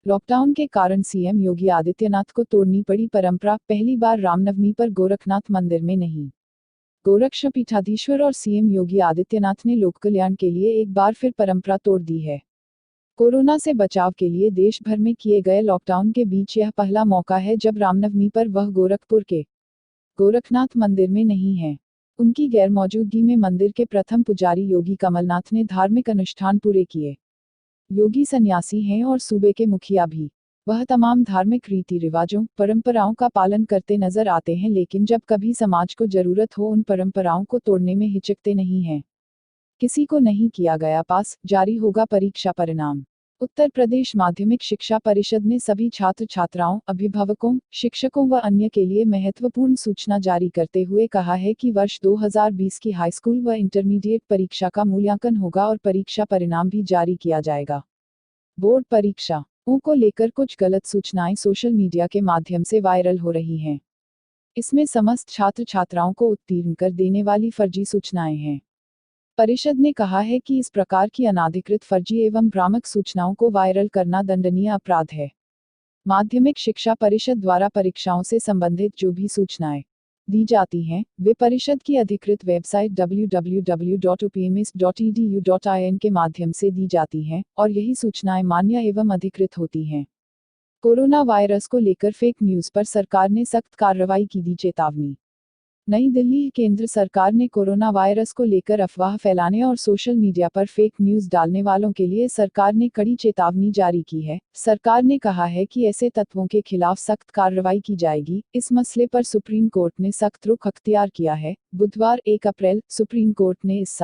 Lockdown के कारण CM Yogi Adityanath को तोड़नी पड़ी परंपरा, पहली बार रामनवमी पर गोरखनाथ मंदिर में नहीं। गोरक्ष पीठाधीश्वर और सीएम योगी आदित्यनाथ ने लोक कल्याण के लिए एक बार फिर परंपरा तोड़ दी है। कोरोना से बचाव के लिए देश भर में किए गए लॉकडाउन के बीच यह पहला मौका है जब रामनवमी पर वह गोरखपुर के गोरखनाथ मंदिर में नहीं है। उनकी गैरमौजूदगी में मंदिर के प्रथम पुजारी योगी कमलनाथ ने धार्मिक अनुष्ठान पूरे किए। योगी सन्यासी हैं और सूबे के मुखिया भी। वह तमाम धार्मिक रीति रिवाजों, परंपराओं का पालन करते नजर आते हैं, लेकिन जब कभी समाज को जरूरत हो उन परंपराओं को तोड़ने में हिचकते नहीं हैं। किसी को नहीं किया गया पास, जारी होगा परीक्षा परिणाम। उत्तर प्रदेश माध्यमिक शिक्षा परिषद ने सभी छात्र छात्राओं, अभिभावकों, शिक्षकों व अन्य के लिए महत्वपूर्ण सूचना जारी करते हुए कहा है कि वर्ष 2020 की हाईस्कूल व इंटरमीडिएट परीक्षा का मूल्यांकन होगा और परीक्षा परिणाम भी जारी किया जाएगा। बोर्ड परीक्षाओं को लेकर कुछ गलत सूचनाएं सोशल मीडिया के माध्यम से वायरल हो रही हैं। इसमें समस्त छात्र छात्राओं को उत्तीर्ण कर देने वाली फर्जी सूचनाएं हैं। परिषद ने कहा है कि इस प्रकार की अनाधिकृत, फर्जी एवं भ्रामक सूचनाओं को वायरल करना दंडनीय अपराध है। माध्यमिक शिक्षा परिषद द्वारा परीक्षाओं से संबंधित जो भी सूचनाएं दी जाती हैं, वे परिषद की अधिकृत वेबसाइट www.upms.edu.in के माध्यम से दी जाती हैं और यही सूचनाएं मान्य एवं अधिकृत होती हैं। कोरोना वायरस को लेकर फेक न्यूज पर सरकार ने सख्त कार्रवाई की, दी चेतावनी। नई दिल्ली। केंद्र सरकार ने कोरोना वायरस को लेकर अफवाह फैलाने और सोशल मीडिया पर फेक न्यूज डालने वालों के लिए सरकार ने कड़ी चेतावनी जारी की है। सरकार ने कहा है कि ऐसे तत्वों के खिलाफ सख्त कार्रवाई की जाएगी। इस मसले पर सुप्रीम कोर्ट ने सख्त रुख अख्तियार किया है। बुधवार 1 अप्रैल सुप्रीम कोर्ट ने इस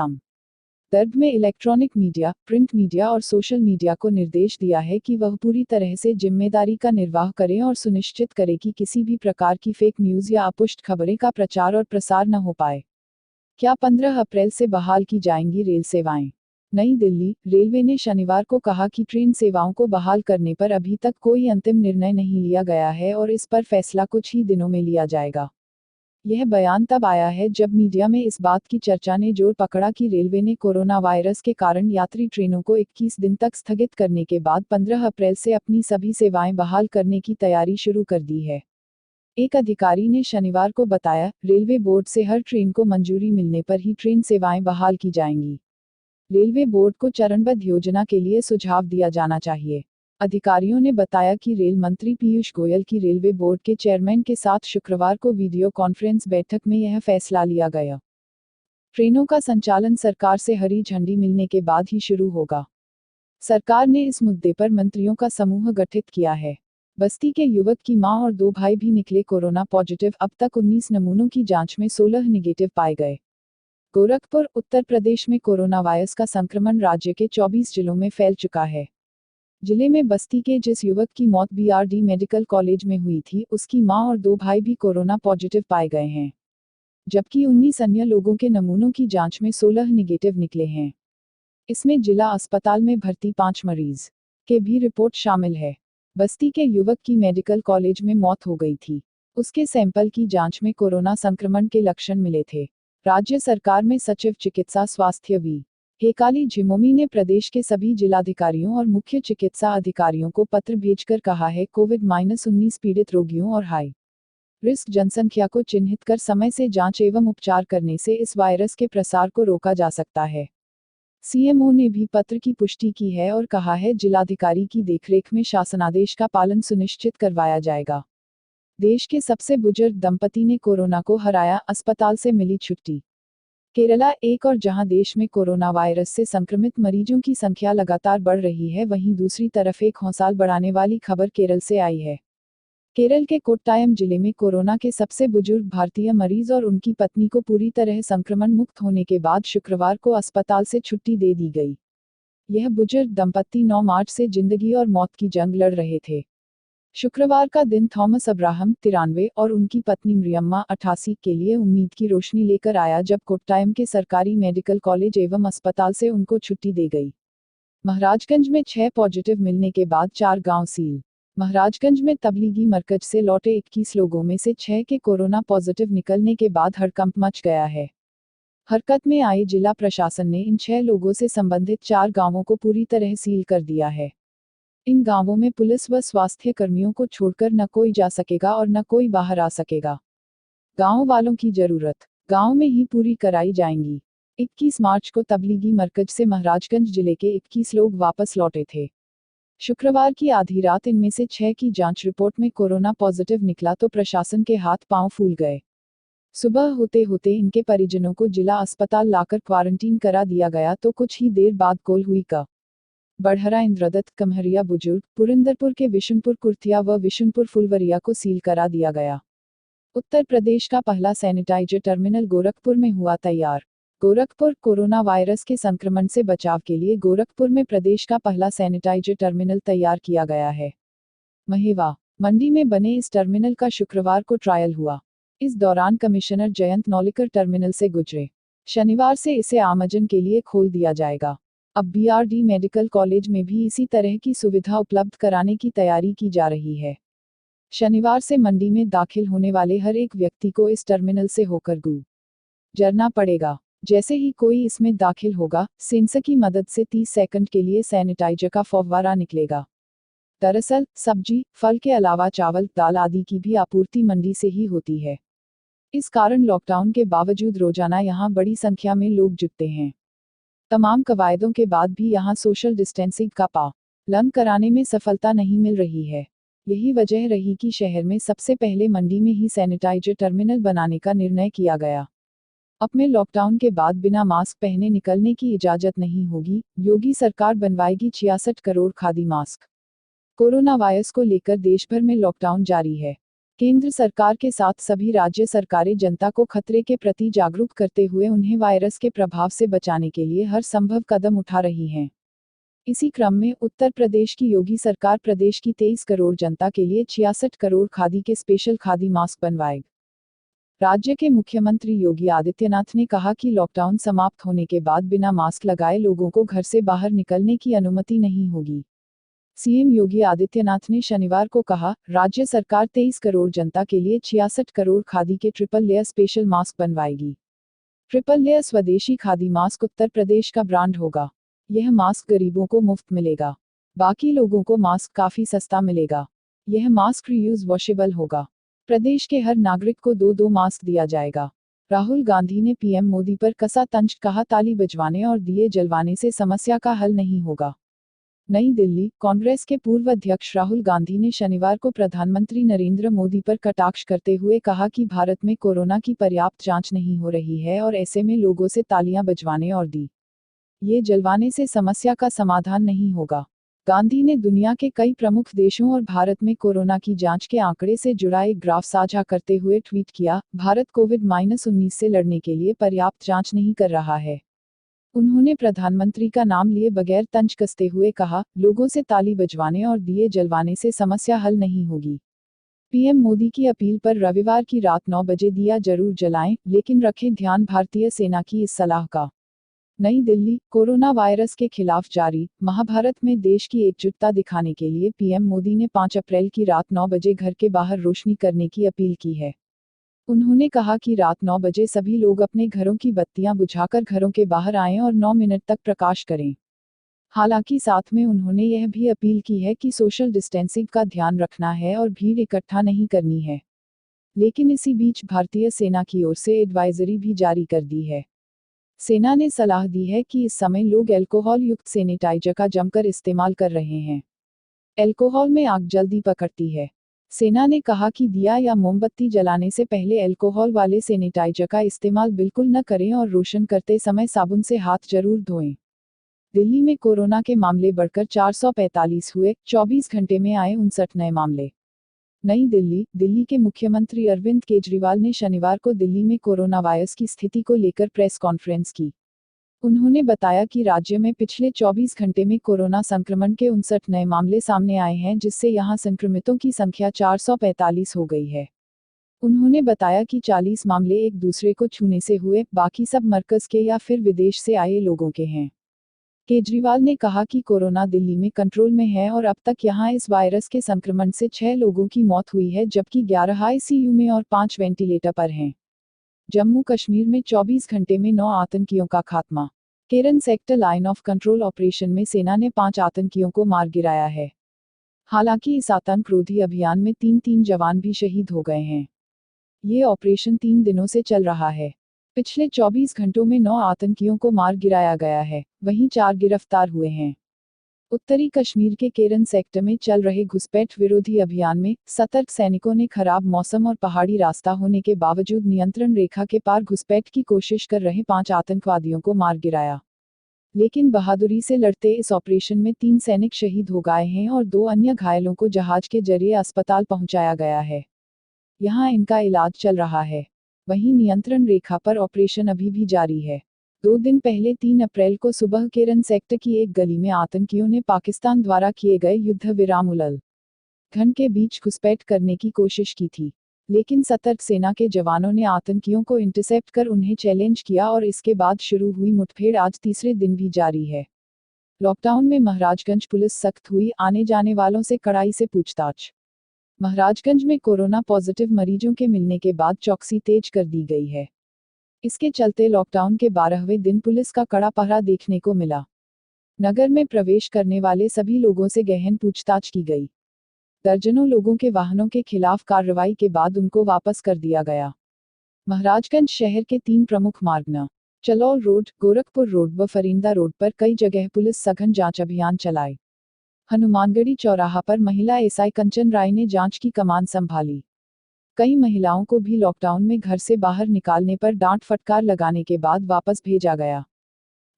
संदर्भ में इलेक्ट्रॉनिक मीडिया, प्रिंट मीडिया और सोशल मीडिया को निर्देश दिया है कि वह पूरी तरह से जिम्मेदारी का निर्वाह करें और सुनिश्चित करें कि किसी भी प्रकार की फेक न्यूज या अपुष्ट खबरें का प्रचार और प्रसार न हो पाए। क्या 15 अप्रैल से बहाल की जाएंगी रेल सेवाएं? नई दिल्ली। रेलवे ने शनिवार को कहा कि ट्रेन सेवाओं को बहाल करने पर अभी तक कोई अंतिम निर्णय नहीं लिया गया है और इस पर फैसला कुछ ही दिनों में लिया जाएगा। यह बयान तब आया है जब मीडिया में इस बात की चर्चा ने जोर पकड़ा कि रेलवे ने कोरोना वायरस के कारण यात्री ट्रेनों को 21 दिन तक स्थगित करने के बाद 15 अप्रैल से अपनी सभी सेवाएं बहाल करने की तैयारी शुरू कर दी है। एक अधिकारी ने शनिवार को बताया, रेलवे बोर्ड से हर ट्रेन को मंजूरी मिलने पर ही ट्रेन सेवाएं बहाल की जाएंगी। रेलवे बोर्ड को चरणबद्ध योजना के लिए सुझाव दिया जाना चाहिए। अधिकारियों ने बताया कि रेल मंत्री पीयूष गोयल की रेलवे बोर्ड के चेयरमैन के साथ शुक्रवार को वीडियो कॉन्फ्रेंस बैठक में यह फैसला लिया गया। ट्रेनों का संचालन सरकार से हरी झंडी मिलने के बाद ही शुरू होगा। सरकार ने इस मुद्दे पर मंत्रियों का समूह गठित किया है। बस्ती के युवक की मां और 2 भाई भी निकले कोरोना पॉजिटिव। अब तक 19 नमूनों की जांच में 16 निगेटिव पाए गए। गोरखपुर। उत्तर प्रदेश में कोरोना वायरस का संक्रमण राज्य के 24 जिलों में फैल चुका है। जिले में बस्ती के जिस युवक की मौत बीआरडी मेडिकल कॉलेज में हुई थी, उसकी मां और 2 भाई भी कोरोना पॉजिटिव पाए गए हैं, जबकि 19 अन्य लोगों के नमूनों की जांच में 16 निगेटिव निकले हैं। इसमें जिला अस्पताल में भर्ती 5 मरीज के भी रिपोर्ट शामिल है। बस्ती के युवक की मेडिकल कॉलेज में मौत हो गई थी। उसके सैंपल की जांच में कोरोना संक्रमण के लक्षण मिले थे। राज्य सरकार में सचिव चिकित्सा स्वास्थ्य वी हेकाली झिमोमी ने प्रदेश के सभी जिलाधिकारियों और मुख्य चिकित्सा अधिकारियों को पत्र भेजकर कहा है, कोविड-19 पीड़ित रोगियों और हाई रिस्क जनसंख्या को चिन्हित कर समय से जांच एवं उपचार करने से इस वायरस के प्रसार को रोका जा सकता है। सीएमओ ने भी पत्र की पुष्टि की है और कहा है, जिलाधिकारी की देखरेख में शासनादेश का पालन सुनिश्चित करवाया जाएगा। देश के सबसे बुजुर्ग दंपति ने कोरोना को हराया, अस्पताल से मिली छुट्टी। केरला। एक और जहां देश में कोरोना वायरस से संक्रमित मरीजों की संख्या लगातार बढ़ रही है, वहीं दूसरी तरफ एक हौसला बढ़ाने वाली खबर केरल से आई है। केरल के कोट्टायम जिले में कोरोना के सबसे बुजुर्ग भारतीय मरीज और उनकी पत्नी को पूरी तरह संक्रमण मुक्त होने के बाद शुक्रवार को अस्पताल से छुट्टी दे दी गई। यह बुजुर्ग दंपति 9 मार्च से जिंदगी और मौत की जंग लड़ रहे थे। शुक्रवार का दिन थॉमस अब्राहम 93 और उनकी पत्नी मरियम्मा 88 के लिए उम्मीद की रोशनी लेकर आया, जब कोट्टायम के सरकारी मेडिकल कॉलेज एवं अस्पताल से उनको छुट्टी दी गई। महाराजगंज में 6 पॉजिटिव मिलने के बाद 4 गांव सील। महाराजगंज में तबलीगी मरकज से लौटे 21 लोगों में से 6 के कोरोना पॉजिटिव निकलने के बाद हड़कंप मच गया है। हरकत में आए जिला प्रशासन ने इन 6 लोगों से संबंधित 4 गांवों को पूरी तरह सील कर दिया है। इन गांवों में पुलिस व स्वास्थ्य कर्मियों को छोड़कर न कोई जा सकेगा और न कोई बाहर आ सकेगा। गांव वालों की जरूरत गांव में ही पूरी कराई जाएंगी। 21 मार्च को तबलीगी मरकज से महाराजगंज जिले के 21 लोग वापस लौटे थे। शुक्रवार की आधी रात इनमें से 6 की जांच रिपोर्ट में कोरोना पॉजिटिव निकला तो प्रशासन के हाथ पांव फूल गए। सुबह होते होते इनके परिजनों को जिला अस्पताल लाकर क्वारंटीन करा दिया गया तो कुछ ही देर बाद कॉल हुई का बढ़हरा इंद्रदत्त कमहरिया बुजुर्ग पुरिंदरपुर के विशुनपुर कुर्थिया व विशुनपुर फुलवरिया को सील करा दिया गया। उत्तर प्रदेश का पहला सैनिटाइजर टर्मिनल गोरखपुर में हुआ तैयार। गोरखपुर कोरोना वायरस के संक्रमण से बचाव के लिए गोरखपुर में प्रदेश का पहला सैनिटाइजर टर्मिनल तैयार किया गया है। महेवा मंडी में बने इस टर्मिनल का शुक्रवार को ट्रायल हुआ। इस दौरान कमिश्नर जयंत नौलिकर टर्मिनल से गुजरे। शनिवार से इसे आमजन के लिए खोल दिया जाएगा। अब बीआरडी मेडिकल कॉलेज में भी इसी तरह की सुविधा उपलब्ध कराने की तैयारी की जा रही है। शनिवार से मंडी में दाखिल होने वाले हर एक व्यक्ति को इस टर्मिनल से होकर गुजरना पड़ेगा। जैसे ही कोई इसमें दाखिल होगा, सेंसर की मदद से 30 सेकंड के लिए सैनिटाइजर का फव्वारा निकलेगा। दरअसल सब्जी, फल के अलावा चावल, दाल आदि की भी आपूर्ति मंडी से ही होती है। इस कारण लॉकडाउन के बावजूद रोजाना यहां बड़ी संख्या में लोग जुटते हैं। तमाम कवायदों के बाद भी यहां सोशल डिस्टेंसिंग का पालन कराने में सफलता नहीं मिल रही है। यही वजह रही कि शहर में सबसे पहले मंडी में ही सैनिटाइजर टर्मिनल बनाने का निर्णय किया गया। अब में लॉकडाउन के बाद बिना मास्क पहने निकलने की इजाजत नहीं होगी। योगी सरकार बनवाएगी 66 crore khadi mask. Corona virus को लेकर देश भर में लॉकडाउन जारी है। केंद्र सरकार के साथ सभी राज्य सरकारें जनता को खतरे के प्रति जागरूक करते हुए उन्हें वायरस के प्रभाव से बचाने के लिए हर संभव कदम उठा रही हैं। इसी क्रम में उत्तर प्रदेश की योगी सरकार प्रदेश की 23 करोड़ जनता के लिए 66 करोड़ खादी के स्पेशल खादी मास्क बनवाएगी। राज्य के मुख्यमंत्री योगी आदित्यनाथ ने कहा कि लॉकडाउन समाप्त होने के बाद बिना मास्क लगाए लोगों को घर से बाहर निकलने की अनुमति नहीं होगी। सीएम योगी आदित्यनाथ ने शनिवार को कहा, राज्य सरकार 23 करोड़ जनता के लिए 66 करोड़ खादी के ट्रिपल लेयर स्पेशल मास्क बनवाएगी। Triple layer swadeshi khadi mask Uttar Pradesh का ब्रांड होगा। यह मास्क गरीबों को मुफ्त मिलेगा। बाकी लोगों को मास्क काफी सस्ता मिलेगा। यह मास्क रीयूज वॉशेबल होगा। प्रदेश के हर नागरिक को 2-2 मास्क दिया जाएगा। राहुल गांधी ने पीएम मोदी पर कसा तंज, कहा ताली बजवाने और दिए जलवाने से समस्या का हल नहीं होगा। नई दिल्ली, कांग्रेस के पूर्व अध्यक्ष राहुल गांधी ने शनिवार को प्रधानमंत्री नरेंद्र मोदी पर कटाक्ष करते हुए कहा कि भारत में कोरोना की पर्याप्त जांच नहीं हो रही है और ऐसे में लोगों से तालियां बजवाने और ये जलवाने से समस्या का समाधान नहीं होगा। गांधी ने दुनिया के कई प्रमुख देशों और भारत में कोरोना की जांच के आंकड़े से जुड़ा एक ग्राफ साझा करते हुए ट्वीट किया, भारत कोविड-19 से लड़ने के लिए पर्याप्त जांच नहीं कर रहा है। उन्होंने प्रधानमंत्री का नाम लिए बगैर तंज कसते हुए कहा, लोगों से ताली बजवाने और दिए जलवाने से समस्या हल नहीं होगी। पीएम मोदी की अपील पर रविवार की रात 9 बजे दिया जरूर जलाएं, लेकिन रखें ध्यान भारतीय सेना की इस सलाह का। नई दिल्ली, कोरोना वायरस के खिलाफ जारी महाभारत में देश की एकजुटता दिखाने के लिए पीएम मोदी ने 5 अप्रैल की रात 9 बजे घर के बाहर रोशनी करने की अपील की है। उन्होंने कहा कि रात 9 बजे सभी लोग अपने घरों की बत्तियां बुझाकर घरों के बाहर आएं और 9 मिनट तक प्रकाश करें। हालांकि साथ में उन्होंने यह भी अपील की है कि सोशल डिस्टेंसिंग का ध्यान रखना है और भीड़ इकट्ठा नहीं करनी है। लेकिन इसी बीच भारतीय सेना की ओर से एडवाइजरी भी जारी कर दी है। सेना ने सलाह दी है कि इस समय लोग अल्कोहल युक्त सैनिटाइजर का जमकर इस्तेमाल कर रहे हैं। अल्कोहल में आग जल्दी पकड़ती है। सेना ने कहा कि दिया या मोमबत्ती जलाने से पहले अल्कोहल वाले सैनिटाइजर का इस्तेमाल बिल्कुल न करें और रोशन करते समय साबुन से हाथ जरूर धोएं। दिल्ली में कोरोना के मामले बढ़कर 445 हुए, 24 घंटे में आए 59 नए मामले। नई दिल्ली, दिल्ली के मुख्यमंत्री अरविंद केजरीवाल ने शनिवार को दिल्ली में कोरोना वायरस की स्थिति को लेकर प्रेस कॉन्फ्रेंस की। उन्होंने बताया कि राज्य में पिछले 24 घंटे में कोरोना संक्रमण के 59 नए मामले सामने आए हैं, जिससे यहां संक्रमितों की संख्या 445 हो गई है। उन्होंने बताया कि 40 मामले एक दूसरे को छूने से हुए, बाकी सब मरकज के या फिर विदेश से आए लोगों के हैं। केजरीवाल ने कहा कि कोरोना दिल्ली में कंट्रोल में है और अब तक यहां इस वायरस के संक्रमण से 6 लोगों की मौत हुई है, जबकि 11 आईसीयू में और 5 वेंटिलेटर पर हैं। जम्मू कश्मीर में 24 घंटे में 9 आतंकियों का खात्मा। Keran sector line of control operation में सेना ने 5 आतंकियों को मार गिराया है। हालांकि इस आतंकरोधी अभियान में 3 जवान भी शहीद हो गए हैं। ये ऑपरेशन 3 दिनों से चल रहा है। पिछले 24 घंटों में 9 आतंकियों को मार गिराया गया है, वहीं 4 गिरफ्तार हुए हैं। उत्तरी कश्मीर के केरन सेक्टर में चल रहे घुसपैठ विरोधी अभियान में सतर्क सैनिकों ने खराब मौसम और पहाड़ी रास्ता होने के बावजूद नियंत्रण रेखा के पार घुसपैठ की कोशिश कर रहे 5 आतंकवादियों को मार गिराया। लेकिन बहादुरी से लड़ते इस ऑपरेशन में 3 सैनिक शहीद हो गए हैं और 2 अन्य घायलों को जहाज के जरिए अस्पताल पहुंचाया गया है। यहां इनका इलाज चल रहा है। वहीं नियंत्रण रेखा पर ऑपरेशन अभी भी जारी है। 2 दिन पहले 3 अप्रैल को सुबह केरन सेक्टर की एक गली में आतंकियों ने पाकिस्तान द्वारा किए गए युद्ध विराम उल्लंघन के बीच घुसपैठ करने की कोशिश की थी, लेकिन सतर्क सेना के जवानों ने आतंकियों को इंटरसेप्ट कर उन्हें चैलेंज किया और इसके बाद शुरू हुई मुठभेड़ आज तीसरे दिन भी जारी है। लॉकडाउन में महाराजगंज पुलिस सख्त हुई, आने जाने वालों से कड़ाई से पूछताछ। महाराजगंज में कोरोना पॉजिटिव मरीजों के मिलने के बाद चौकसी तेज कर दी गई है। इसके चलते लॉकडाउन के 12वें दिन पुलिस का कड़ा पहरा देखने को मिला। नगर में प्रवेश करने वाले सभी लोगों से गहन पूछताछ की गई। दर्जनों लोगों के वाहनों के खिलाफ कार्रवाई के बाद उनको वापस कर दिया गया। महाराजगंज शहर के 3 प्रमुख मार्ग न चलौल रोड, गोरखपुर रोड व फरिंदा रोड पर कई जगह पुलिस सघन जांच अभियान चलाए। हनुमानगढ़ी चौराहा पर महिला एसआई कंचन राय ने जांच की कमान संभाली। कई महिलाओं को भी लॉकडाउन में घर से बाहर निकालने पर डांट फटकार लगाने के बाद वापस भेजा गया।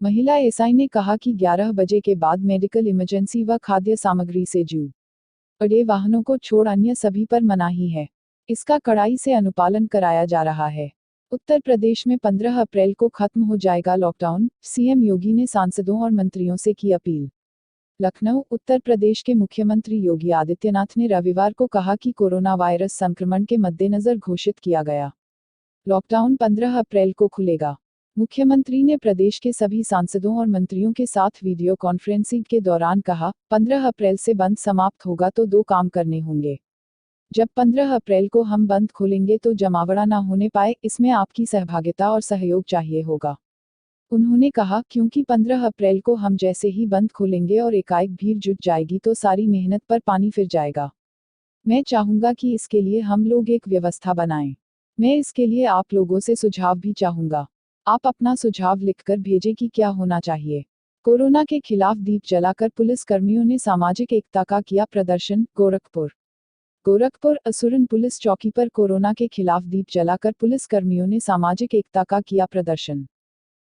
महिला एसआई ने कहा कि 11 बजे के बाद मेडिकल इमरजेंसी व खाद्य सामग्री से जुड़े वाहनों को छोड़ अन्य सभी पर मनाही है। इसका कड़ाई से अनुपालन कराया जा रहा है। उत्तर प्रदेश में 15 अप्रैल को खत्म हो जाएगा लॉकडाउन, सीएम योगी ने सांसदों और मंत्रियों से की अपील। लखनऊ, उत्तर प्रदेश के मुख्यमंत्री योगी आदित्यनाथ ने रविवार को कहा कि कोरोना वायरस संक्रमण के मद्देनजर घोषित किया गया लॉकडाउन 15 अप्रैल को खुलेगा। मुख्यमंत्री ने प्रदेश के सभी सांसदों और मंत्रियों के साथ वीडियो कॉन्फ्रेंसिंग के दौरान कहा, 15 अप्रैल से बंद समाप्त होगा तो 2 काम करने होंगे। जब 15 अप्रैल को हम बंद खोलेंगे तो जमावड़ा ना होने पाए, इसमें आपकी सहभागिता और सहयोग चाहिए होगा। उन्होंने कहा, क्योंकि 15 अप्रैल को हम जैसे ही बंद खोलेंगे और एकाएक भीड़ जुट जाएगी तो सारी मेहनत पर पानी फिर जाएगा। मैं चाहूंगा कि इसके लिए हम लोग एक व्यवस्था बनाएं। मैं इसके लिए आप लोगों से सुझाव भी चाहूंगा। आप अपना सुझाव लिखकर भेजें कि क्या होना चाहिए। कोरोना के खिलाफ दीप जलाकर पुलिस कर्मियों ने सामाजिक एकता का किया प्रदर्शन। गोरखपुर असुरन पुलिस चौकी पर कोरोना के खिलाफ दीप जलाकर पुलिस कर्मियों ने सामाजिक एकता का किया प्रदर्शन।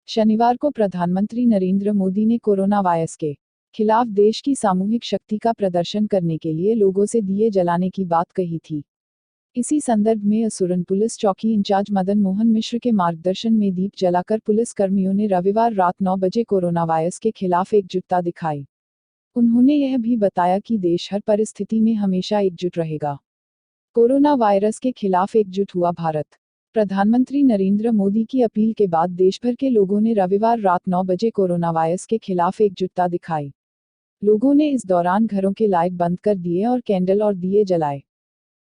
शनिवार को प्रधानमंत्री नरेंद्र मोदी ने कोरोना वायरस के खिलाफ देश की सामूहिक शक्ति का प्रदर्शन करने के लिए लोगों से दिए जलाने की बात कही थी। इसी संदर्भ में असुरन पुलिस चौकी इंचार्ज मदन मोहन मिश्र के मार्गदर्शन में दीप जलाकर पुलिस कर्मियों ने रविवार रात 9 बजे कोरोना वायरस के खिलाफ एकजुटता दिखाई। उन्होंने यह भी बताया कि देश हर परिस्थिति में हमेशा एकजुट रहेगा। कोरोना वायरस के खिलाफ एकजुट हुआ भारत। प्रधानमंत्री नरेंद्र मोदी की अपील के बाद देशभर के लोगों ने रविवार रात 9 बजे कोरोना वायरस के खिलाफ एकजुटता दिखाई। लोगों ने इस दौरान घरों के लाइट बंद कर दिए और कैंडल और दिए जलाए।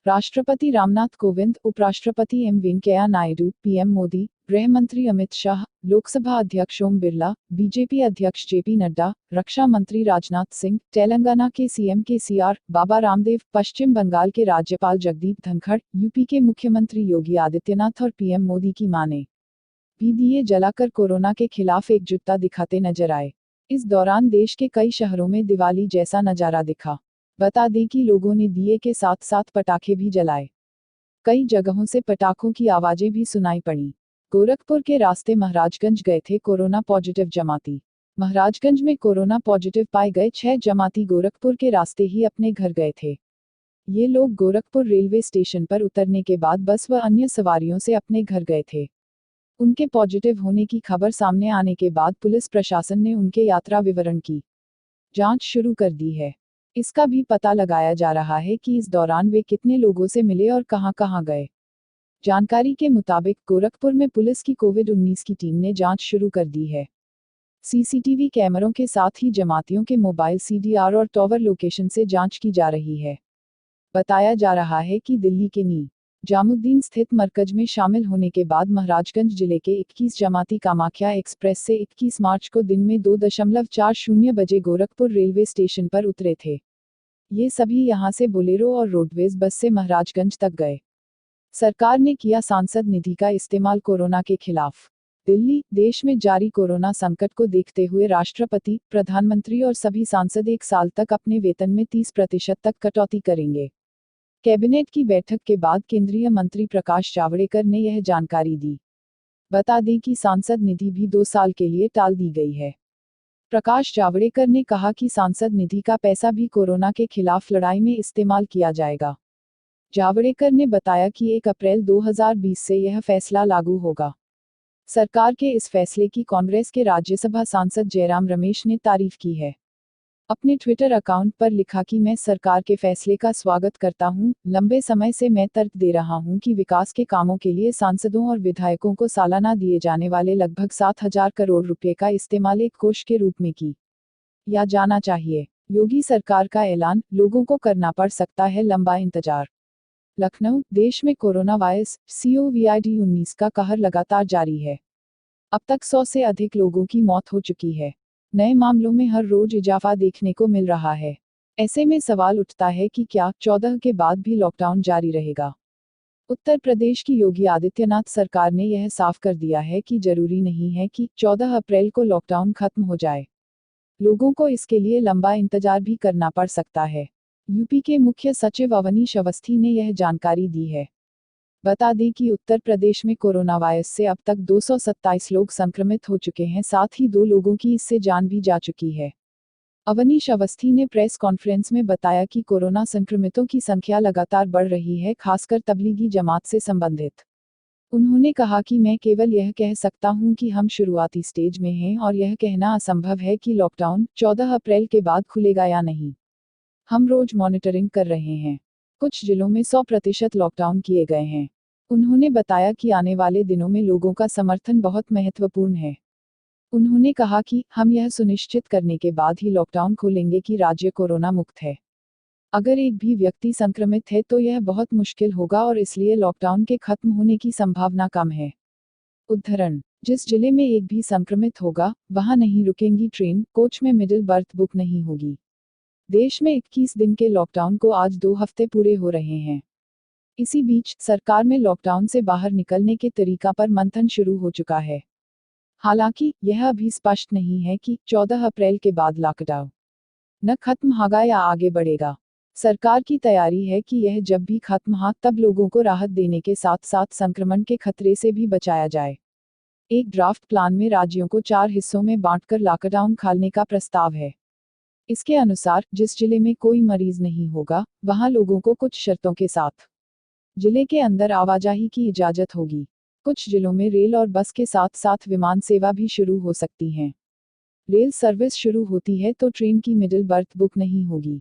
राष्ट्रपति रामनाथ कोविंद, उपराष्ट्रपति एम वेंकैया नायडू, पीएम मोदी, गृह मंत्री अमित शाह, लोकसभा अध्यक्ष ओम बिरला, बीजेपी अध्यक्ष जेपी नड्डा, रक्षा मंत्री राजनाथ सिंह, तेलंगाना के सीएम केसीआर, बाबा रामदेव, पश्चिम बंगाल के राज्यपाल जगदीप धनखड़, यूपी के मुख्यमंत्री योगी आदित्यनाथ और पीएम मोदी की मां ने भी दिए जलाकर कोरोना के खिलाफ एकजुटता दिखाते नजर आए। इस दौरान देश के कई शहरों में दिवाली जैसा नजारा दिखा। बता दें कि लोगों ने दिए के साथ साथ पटाखे भी जलाए। कई जगहों से पटाखों की आवाजें भी सुनाई पड़ी। गोरखपुर के रास्ते महाराजगंज गए थे कोरोना पॉजिटिव जमाती। महाराजगंज में कोरोना पॉजिटिव पाए गए 6 जमाती गोरखपुर के रास्ते ही अपने घर गए थे। ये लोग गोरखपुर रेलवे स्टेशन पर उतरने के बाद बस व अन्य सवारियों से अपने घर गए थे। उनके पॉजिटिव होने की खबर सामने आने के बाद पुलिस प्रशासन ने उनके यात्रा विवरण की जांच शुरू कर दी है। इसका भी पता लगाया जा रहा है कि इस दौरान वे कितने लोगों से मिले और कहां-कहां गए। जानकारी के मुताबिक गोरखपुर में पुलिस की कोविड-19 की टीम ने जांच शुरू कर दी है। सीसीटीवी कैमरों के साथ ही जमातियों के मोबाइल सीडीआर और टॉवर लोकेशन से जांच की जा रही है। बताया जा रहा है कि दिल्ली के निजामुद्दीन स्थित मरकज में शामिल होने के बाद महाराजगंज जिले के 21 जमाती कामाख्या एक्सप्रेस से 21 मार्च को दिन में 2:40 बजे गोरखपुर रेलवे स्टेशन पर उतरे थे। ये सभी यहां से बोलेरो और रोडवेज बस से महाराजगंज तक गए। सरकार ने किया सांसद निधि का इस्तेमाल कोरोना के खिलाफ। दिल्ली, देश में जारी कोरोना संकट को देखते हुए राष्ट्रपति, प्रधानमंत्री और सभी सांसद 1 साल तक अपने वेतन में 30% तक कटौती करेंगे। कैबिनेट की बैठक के बाद केंद्रीय मंत्री प्रकाश जावड़ेकर ने यह जानकारी दी। बता दें कि सांसद निधि भी 2 साल के लिए टाल दी गई है। प्रकाश जावड़ेकर ने कहा कि सांसद निधि का पैसा भी कोरोना के खिलाफ लड़ाई में इस्तेमाल किया जाएगा। जावड़ेकर ने बताया कि 1 अप्रैल 2020 से यह फैसला लागू होगा। सरकार के इस फैसले की कांग्रेस के राज्यसभा सांसद जयराम रमेश ने तारीफ की है। अपने ट्विटर अकाउंट पर लिखा कि मैं सरकार के फैसले का स्वागत करता हूं। लंबे समय से मैं तर्क दे रहा हूं कि विकास के कामों के लिए सांसदों और विधायकों को सालाना दिए जाने वाले लगभग 7,000 करोड़ रुपए का इस्तेमाल एक कोष के रूप में किया जाना चाहिए। योगी सरकार का ऐलान, लोगों को करना पड़ सकता है लंबा इंतजार। लखनऊ, देश में कोरोना वायरस COVID-19 का कहर लगातार जारी है। अब तक 100 से अधिक लोगों की मौत हो चुकी है। नए मामलों में हर रोज इजाफा देखने को मिल रहा है। ऐसे में सवाल उठता है कि क्या 14 के बाद भी लॉकडाउन जारी रहेगा? उत्तर प्रदेश की योगी आदित्यनाथ सरकार ने यह साफ कर दिया है कि जरूरी नहीं है कि 14 अप्रैल को लॉकडाउन खत्म हो जाए। लोगों को इसके लिए लंबा इंतजार भी करना पड़ सकता है। यूपी के मुख्य सचिव अवनीश अवस्थी ने यह जानकारी दी है। बता दें कि उत्तर प्रदेश में कोरोना वायरस से अब तक 227 लोग संक्रमित हो चुके हैं, साथ ही 2 लोगों की इससे जान भी जा चुकी है। अवनीश अवस्थी ने प्रेस कॉन्फ्रेंस में बताया कि कोरोना संक्रमितों की संख्या लगातार बढ़ रही है, खासकर तबलीगी जमात से संबंधित। उन्होंने कहा कि मैं केवल यह कह सकता हूं कि हम शुरुआती स्टेज में हैं और यह कहना असंभव है कि लॉकडाउन 14 अप्रैल के बाद खुलेगा या नहीं। हम रोज मॉनिटरिंग कर रहे हैं। कुछ जिलों में 100% लॉकडाउन किए गए हैं। उन्होंने बताया कि आने वाले दिनों में लोगों का समर्थन बहुत महत्वपूर्ण है। उन्होंने कहा कि हम यह सुनिश्चित करने के बाद ही लॉकडाउन खोलेंगे कि राज्य कोरोना मुक्त है। अगर एक भी व्यक्ति संक्रमित है तो यह बहुत मुश्किल होगा और इसलिए लॉकडाउन के खत्म होने की संभावना कम है। उदाहरण, जिस जिले में एक भी संक्रमित होगा, वहां नहीं रुकेंगी ट्रेन, कोच में मिडिल बर्थ बुक नहीं होगी। देश में 21 दिन के लॉकडाउन को आज 2 हफ्ते पूरे हो रहे हैं। इसी बीच सरकार में लॉकडाउन से बाहर निकलने के तरीका पर मंथन शुरू हो चुका है। हालांकि यह अभी स्पष्ट नहीं है कि 14 अप्रैल के बाद लॉकडाउन न खत्म होगा या आगे बढ़ेगा। सरकार की तैयारी है कि यह जब भी खत्म हो तब लोगों को राहत देने के साथ साथ संक्रमण के खतरे से भी बचाया जाए। एक ड्राफ्ट प्लान में राज्यों को 4 हिस्सों में बांटकर लॉकडाउन खोलने का प्रस्ताव है। इसके अनुसार जिस जिले में कोई मरीज नहीं होगा, वहां लोगों को कुछ शर्तों के साथ जिले के अंदर आवाजाही की इजाजत होगी। कुछ जिलों में रेल और बस के साथ साथ विमान सेवा भी शुरू हो सकती हैं। रेल सर्विस शुरू होती है तो ट्रेन की मिडिल बर्थ बुक नहीं होगी।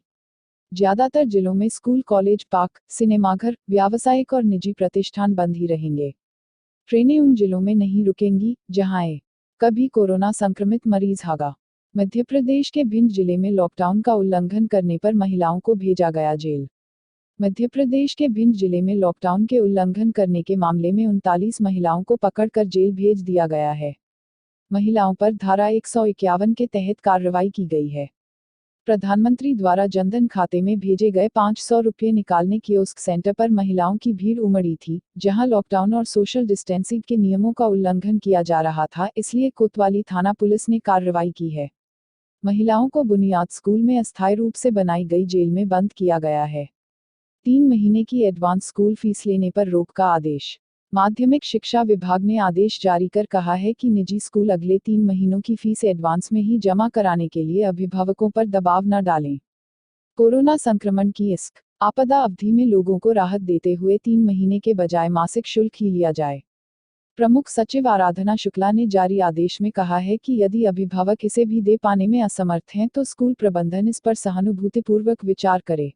ज्यादातर जिलों में स्कूल, कॉलेज, पार्क, सिनेमाघर, व्यावसायिक और निजी प्रतिष्ठान बंद ही रहेंगे। ट्रेनें उन जिलों में नहीं रुकेंगी जहां कभी कोरोना संक्रमित मरीज होगा। मध्य प्रदेश के भिंड जिले में लॉकडाउन का उल्लंघन करने पर महिलाओं को भेजा गया जेल। मध्य प्रदेश के भिंड जिले में लॉकडाउन के उल्लंघन करने के मामले में 39 महिलाओं को पकड़कर जेल भेज दिया गया है। महिलाओं पर धारा 151 के तहत कार्रवाई की गई है। प्रधानमंत्री द्वारा जनधन खाते में भेजे गए 500 रुपये निकालने कियोस्क सेंटर पर महिलाओं की भीड़ उमड़ी थी, जहां लॉकडाउन और सोशल डिस्टेंसिंग के नियमों का उल्लंघन किया जा रहा था, इसलिए कोतवाली थाना पुलिस ने कार्रवाई की है। महिलाओं को बुनियाद स्कूल में अस्थायी रूप से बनाई गई जेल में बंद किया गया है। 3 महीने की एडवांस स्कूल फीस लेने पर रोक का आदेश। माध्यमिक शिक्षा विभाग ने आदेश जारी कर कहा है कि निजी स्कूल अगले 3 महीनों की फीस एडवांस में ही जमा कराने के लिए अभिभावकों पर दबाव न डालें। कोरोना संक्रमण की इस आपदा अवधि में लोगों को राहत देते हुए 3 महीने के बजाय मासिक शुल्क ही लिया जाए। प्रमुख सचिव आराधना शुक्ला ने जारी आदेश में कहा है कि यदि अभिभावक इसे भी दे पाने में असमर्थ हैं तो स्कूल प्रबंधन इस पर सहानुभूतिपूर्वक विचार करे।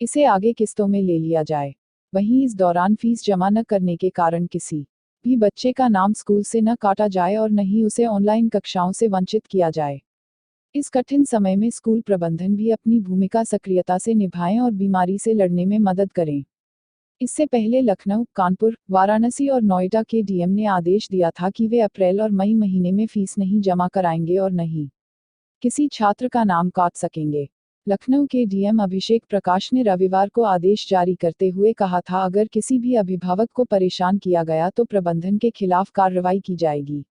इसे आगे किस्तों में ले लिया जाए। वहीं इस दौरान फीस जमा न करने के कारण किसी भी बच्चे का नाम स्कूल से न काटा जाए और न ही उसे ऑनलाइन कक्षाओं से वंचित किया जाए। इस कठिन समय में स्कूल प्रबंधन भी अपनी भूमिका सक्रियता से निभाएं और बीमारी से लड़ने में मदद करें। इससे पहले लखनऊ, कानपुर, वाराणसी और नोएडा के डीएम ने आदेश दिया था कि वे अप्रैल और मई महीने में फीस नहीं जमा कराएंगे और न ही किसी छात्र का नाम काट सकेंगे। लखनऊ के डीएम अभिषेक प्रकाश ने रविवार को आदेश जारी करते हुए कहा था, अगर किसी भी अभिभावक को परेशान किया गया तो प्रबंधन के खिलाफ कार्रवाई की जाएगी।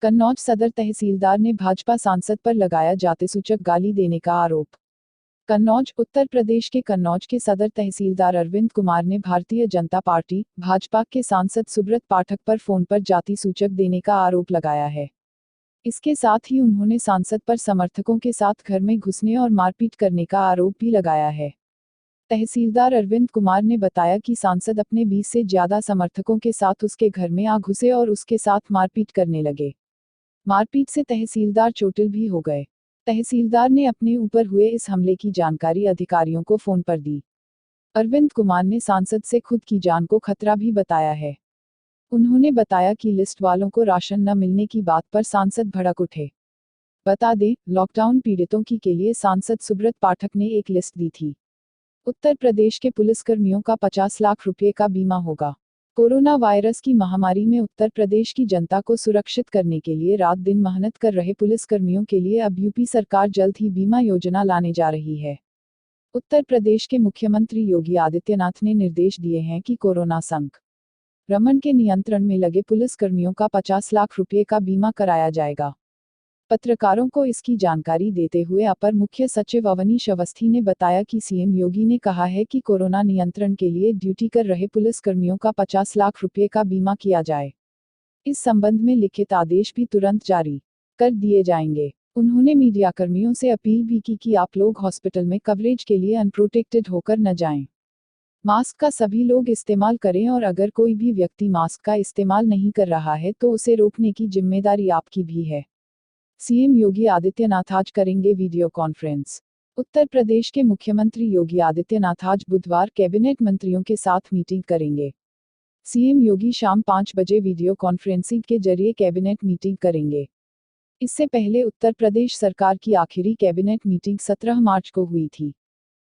कन्नौज सदर तहसीलदार ने भाजपा सांसद पर लगाया जातिसूचक गाली देने का आरोप। कन्नौज, उत्तर प्रदेश के कन्नौज के सदर तहसीलदार अरविंद कुमार ने भारतीय जनता पार्टी भाजपा के सांसद सुब्रत पाठक पर फोन पर जातिसूचक देने का आरोप लगाया है। इसके साथ ही उन्होंने सांसद पर समर्थकों के साथ घर में घुसने और मारपीट करने का आरोप भी लगाया है। तहसीलदार अरविंद कुमार ने बताया कि सांसद अपने 20 से ज्यादा समर्थकों के साथ उसके घर में आ घुसे और उसके साथ मारपीट करने लगे। मारपीट से तहसीलदार चोटिल भी हो गए। तहसीलदार ने अपने ऊपर हुए इस हमले की जानकारी अधिकारियों को फोन पर दी। अरविंद कुमार ने सांसद से खुद की जान को खतरा भी बताया है। उन्होंने बताया कि लिस्ट वालों को राशन न मिलने की बात पर सांसद भड़क उठे। बता दें, लॉकडाउन पीड़ितों की के लिए सांसद सुब्रत पाठक ने एक लिस्ट दी थी। उत्तर प्रदेश के पुलिसकर्मियों का 50 लाख रुपए का बीमा होगा। कोरोना वायरस की महामारी में उत्तर प्रदेश की जनता को सुरक्षित करने के लिए रात दिन मेहनत कर रहे पुलिसकर्मियों के लिए अब यूपी सरकार जल्द ही बीमा योजना लाने जा रही है। उत्तर प्रदेश के मुख्यमंत्री योगी आदित्यनाथ ने निर्देश दिए हैं कि कोरोना संक्रमण के नियंत्रण में लगे पुलिसकर्मियों का 50 लाख रुपए का बीमा कराया जाएगा। पत्रकारों को इसकी जानकारी देते हुए अपर मुख्य सचिव अवनीश अवस्थी ने बताया कि सीएम योगी ने कहा है कि कोरोना नियंत्रण के लिए ड्यूटी कर रहे पुलिसकर्मियों का 50 लाख रुपए का बीमा किया जाए। इस संबंध में लिखित आदेश भी तुरंत जारी कर दिए जाएंगे। उन्होंने मीडियाकर्मियों से अपील भी की कि आप लोग हॉस्पिटल में कवरेज के लिए अनप्रोटेक्टेड होकर न जाएं। मास्क का सभी लोग इस्तेमाल करें और अगर कोई भी व्यक्ति मास्क का इस्तेमाल नहीं कर रहा है तो उसे रोकने की जिम्मेदारी आपकी भी है। सीएम योगी आदित्यनाथ आज करेंगे वीडियो कॉन्फ्रेंस। उत्तर प्रदेश के मुख्यमंत्री योगी आदित्यनाथ आज बुधवार कैबिनेट मंत्रियों के साथ मीटिंग करेंगे। सीएम योगी शाम 5 बजे वीडियो कॉन्फ्रेंसिंग के जरिए कैबिनेट मीटिंग करेंगे। इससे पहले उत्तर प्रदेश सरकार की आखिरी कैबिनेट मीटिंग 17 मार्च को हुई थी।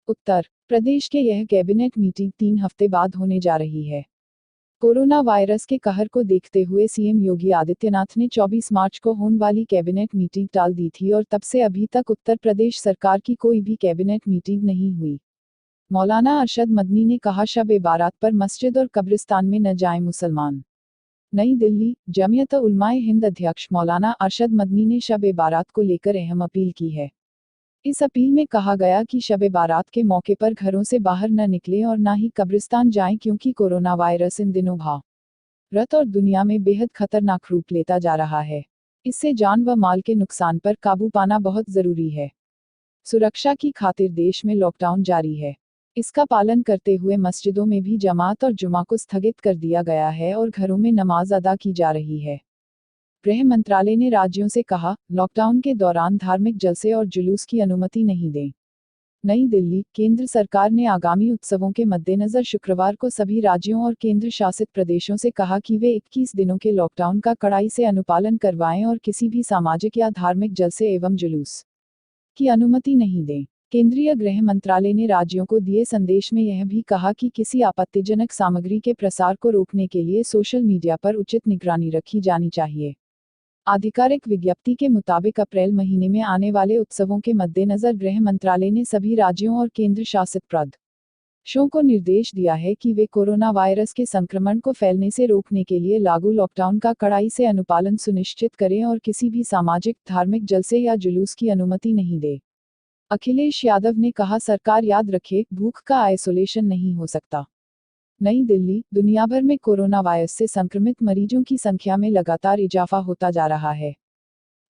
उत्तर प्रदेश के यह कैबिनेट मीटिंग 3 हफ्ते बाद होने जा रही है। कोरोना वायरस के कहर को देखते हुए सीएम योगी आदित्यनाथ ने 24 मार्च को होने वाली कैबिनेट मीटिंग टाल दी थी और तब से अभी तक उत्तर प्रदेश सरकार की कोई भी कैबिनेट मीटिंग नहीं हुई। मौलाना अरशद मदनी ने कहा, शब-ए बारात पर मस्जिद और कब्रिस्तान में न जाएं मुसलमान। नई दिल्ली, जमीयत उलमाए हिंद अध्यक्ष मौलाना अरशद मदनी ने शब-ए बारात को लेकर अहम अपील की है। इस अपील में कहा गया कि शब-ए बारात के मौके पर घरों से बाहर न निकलें और ना ही कब्रिस्तान जाएं, क्योंकि कोरोना वायरस इन दिनों भारत और दुनिया में बेहद खतरनाक रूप लेता जा रहा है। इससे जान व माल के नुकसान पर काबू पाना बहुत जरूरी है। सुरक्षा की खातिर देश में लॉकडाउन जारी है। इसका पालन करते हुए मस्जिदों में भी जमात और जुमा को स्थगित कर दिया गया है और घरों में नमाज अदा की जा रही है। गृह मंत्रालय ने राज्यों से कहा, लॉकडाउन के दौरान धार्मिक जलसे और जुलूस की अनुमति नहीं दें। नई दिल्ली, केंद्र सरकार ने आगामी उत्सवों के मद्देनजर शुक्रवार को सभी राज्यों और केंद्र शासित प्रदेशों से कहा कि वे 21 दिनों के लॉकडाउन का कड़ाई से अनुपालन करवाएं और किसी भी सामाजिक या धार्मिक जलसे एवं जुलूस की अनुमति नहीं दें। केंद्रीय गृह मंत्रालय ने राज्यों को दिए संदेश में यह भी कहा कि किसी आपत्तिजनक सामग्री के प्रसार को रोकने के लिए सोशल मीडिया पर उचित निगरानी रखी जानी चाहिए। आधिकारिक विज्ञप्ति के मुताबिक अप्रैल महीने में आने वाले उत्सवों के मद्देनजर गृह मंत्रालय ने सभी राज्यों और केंद्र शासित प्रदेशों को निर्देश दिया है कि वे कोरोना वायरस के संक्रमण को फैलने से रोकने के लिए लागू लॉकडाउन का कड़ाई से अनुपालन सुनिश्चित करें और किसी भी सामाजिक, धार्मिक जलसे या जुलूस की अनुमति नहीं दें। अखिलेश यादव ने कहा, सरकार याद रखे, भूख का आइसोलेशन नहीं हो सकता। नई दिल्ली, दुनिया भर में कोरोना वायरस से संक्रमित मरीजों की संख्या में लगातार इजाफा होता जा रहा है।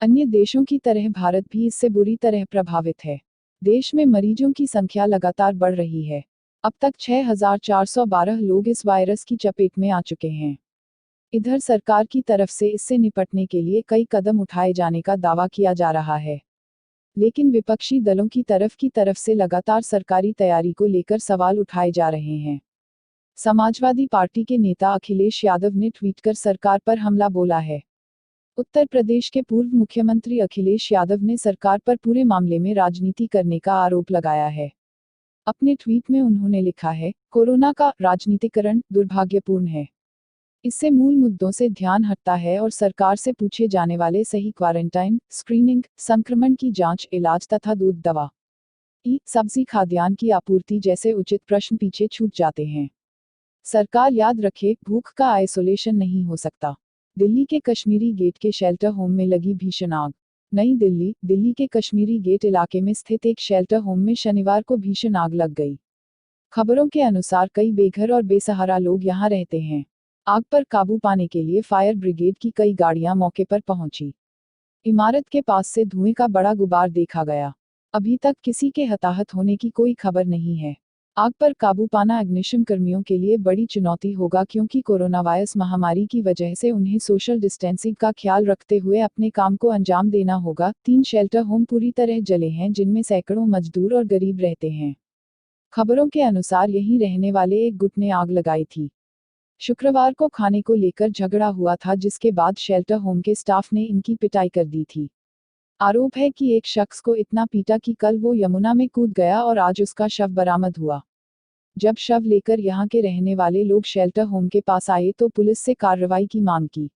अन्य देशों की तरह भारत भी इससे बुरी तरह प्रभावित है। देश में मरीजों की संख्या लगातार बढ़ रही है। अब तक 6,412 लोग इस वायरस की चपेट में आ चुके हैं। इधर सरकार की तरफ से इससे निपटने के लिए कई कदम उठाए जाने का दावा किया जा रहा है, लेकिन विपक्षी दलों की तरफ से लगातार सरकारी तैयारी को लेकर सवाल उठाए जा रहे हैं। समाजवादी पार्टी के नेता अखिलेश यादव ने ट्वीट कर सरकार पर हमला बोला है। उत्तर प्रदेश के पूर्व मुख्यमंत्री अखिलेश यादव ने सरकार पर पूरे मामले में राजनीति करने का आरोप लगाया है। अपने ट्वीट में उन्होंने लिखा है, कोरोना का राजनीतिकरण दुर्भाग्यपूर्ण है। इससे मूल मुद्दों से ध्यान हटता है और सरकार से पूछे जाने वाले सही क्वारंटाइन, स्क्रीनिंग, संक्रमण की जांच, इलाज तथा दूध दवा सब्जी खाद्यान्न की आपूर्ति जैसे उचित प्रश्न पीछे छूट जाते हैं। सरकार याद रखे, भूख का आइसोलेशन नहीं हो सकता। दिल्ली के कश्मीरी गेट के शेल्टर होम में लगी भीषण आग। नई दिल्ली, दिल्ली के कश्मीरी गेट इलाके में स्थित एक शेल्टर होम में शनिवार को भीषण आग लग गई। खबरों के अनुसार कई बेघर और बेसहारा लोग यहां रहते हैं। आग पर काबू पाने के लिए फायर ब्रिगेड की कई गाड़ियां मौके पर पहुंची। इमारत के पास से धुएं का बड़ा गुबार देखा गया। अभी तक किसी के हताहत होने की कोई खबर नहीं है। आग पर काबू पाना अग्निशम कर्मियों के लिए बड़ी चुनौती होगा, क्योंकि कोरोना वायरस महामारी की वजह से उन्हें सोशल डिस्टेंसिंग का ख्याल रखते हुए अपने काम को अंजाम देना होगा। 3 शेल्टर होम पूरी तरह जले हैं, जिनमें सैकड़ों मजदूर और गरीब रहते हैं। खबरों के अनुसार यहीं रहने वाले एक गुट ने आग लगाई थी। शुक्रवार को खाने को लेकर झगड़ा हुआ था, जिसके बाद शेल्टर होम के स्टाफ ने इनकी पिटाई कर दी थी। आरोप है कि एक शख्स को इतना पीटा कि कल वो यमुना में कूद गया और आज उसका शव बरामद हुआ। जब शव लेकर यहां के रहने वाले लोग शेल्टर होम के पास आए तो पुलिस से कार्रवाई की मांग की।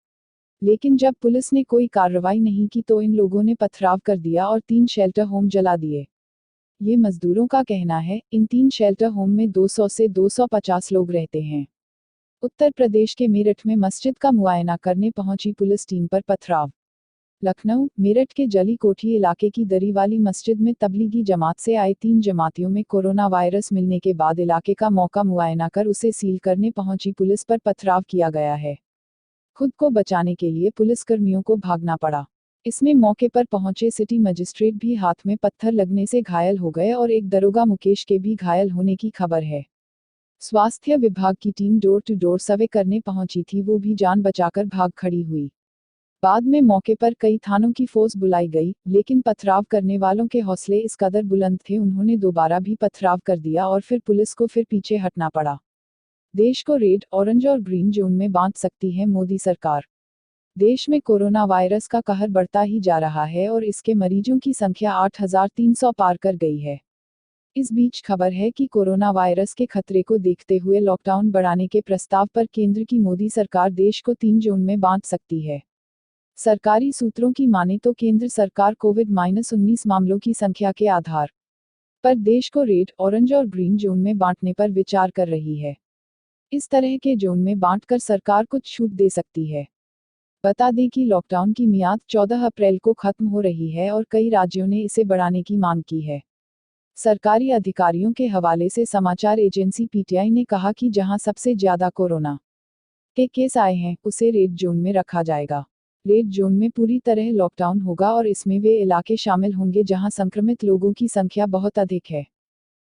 लेकिन जब पुलिस ने कोई कार्रवाई नहीं की तो इन लोगों ने पथराव कर दिया और 3 शेल्टर होम जला दिए। ये मजदूरों का कहना है। इन 3 शेल्टर होम में 200 से 250 लोग रहते हैं। उत्तर प्रदेश के मेरठ में मस्जिद का मुआयना करने पहुंची पुलिस टीम पर पथराव। लखनऊ, मेरठ के जली कोठी इलाके की दरी वाली मस्जिद में तबलीगी जमात से आए 3 जमातियों में कोरोना वायरस मिलने के बाद इलाके का मौका मुआयना कर उसे सील करने पहुंची पुलिस पर पथराव किया गया है। खुद को बचाने के लिए पुलिसकर्मियों को भागना पड़ा। इसमें मौके पर पहुंचे सिटी मजिस्ट्रेट भी हाथ में पत्थर लगने से घायल हो गए और एक दरोगा मुकेश के भी घायल होने की खबर है। स्वास्थ्य विभाग की team door to door survey करने पहुंची थी, वो भी जान बचाकर भाग खड़ी हुई। बाद में मौके पर कई थानों की फोर्स बुलाई गई, लेकिन पथराव करने वालों के हौसले इस कदर बुलंद थे, उन्होंने दोबारा भी पथराव कर दिया और फिर पुलिस को फिर पीछे हटना पड़ा। देश को रेड, ऑरेंज और ग्रीन जोन में बांट सकती है मोदी सरकार। देश में कोरोना वायरस का कहर बढ़ता ही जा रहा है और इसके मरीजों की संख्या 8,300 पार कर गई है। इस बीच खबर है कि कोरोना वायरस के खतरे को देखते हुए लॉकडाउन बढ़ाने के प्रस्ताव पर केंद्र की मोदी सरकार देश को 3 जोन में बांट सकती है। सरकारी सूत्रों की माने तो केंद्र सरकार कोविड-19 मामलों की संख्या के आधार पर देश को रेड, ऑरेंज और ग्रीन जोन में बांटने पर विचार कर रही है। इस तरह के जोन में बांटकर सरकार कुछ छूट दे सकती है। बता दें कि लॉकडाउन की मियाद 14 अप्रैल को खत्म हो रही है और कई राज्यों ने इसे बढ़ाने की मांग की है। सरकारी अधिकारियों के हवाले से समाचार एजेंसी पीटीआई ने कहा कि जहां सबसे ज्यादा कोरोना के केस आए हैं, उसे रेड जोन में रखा जाएगा। रेड जोन में पूरी तरह लॉकडाउन होगा और इसमें वे इलाके शामिल होंगे जहां संक्रमित लोगों की संख्या बहुत अधिक है।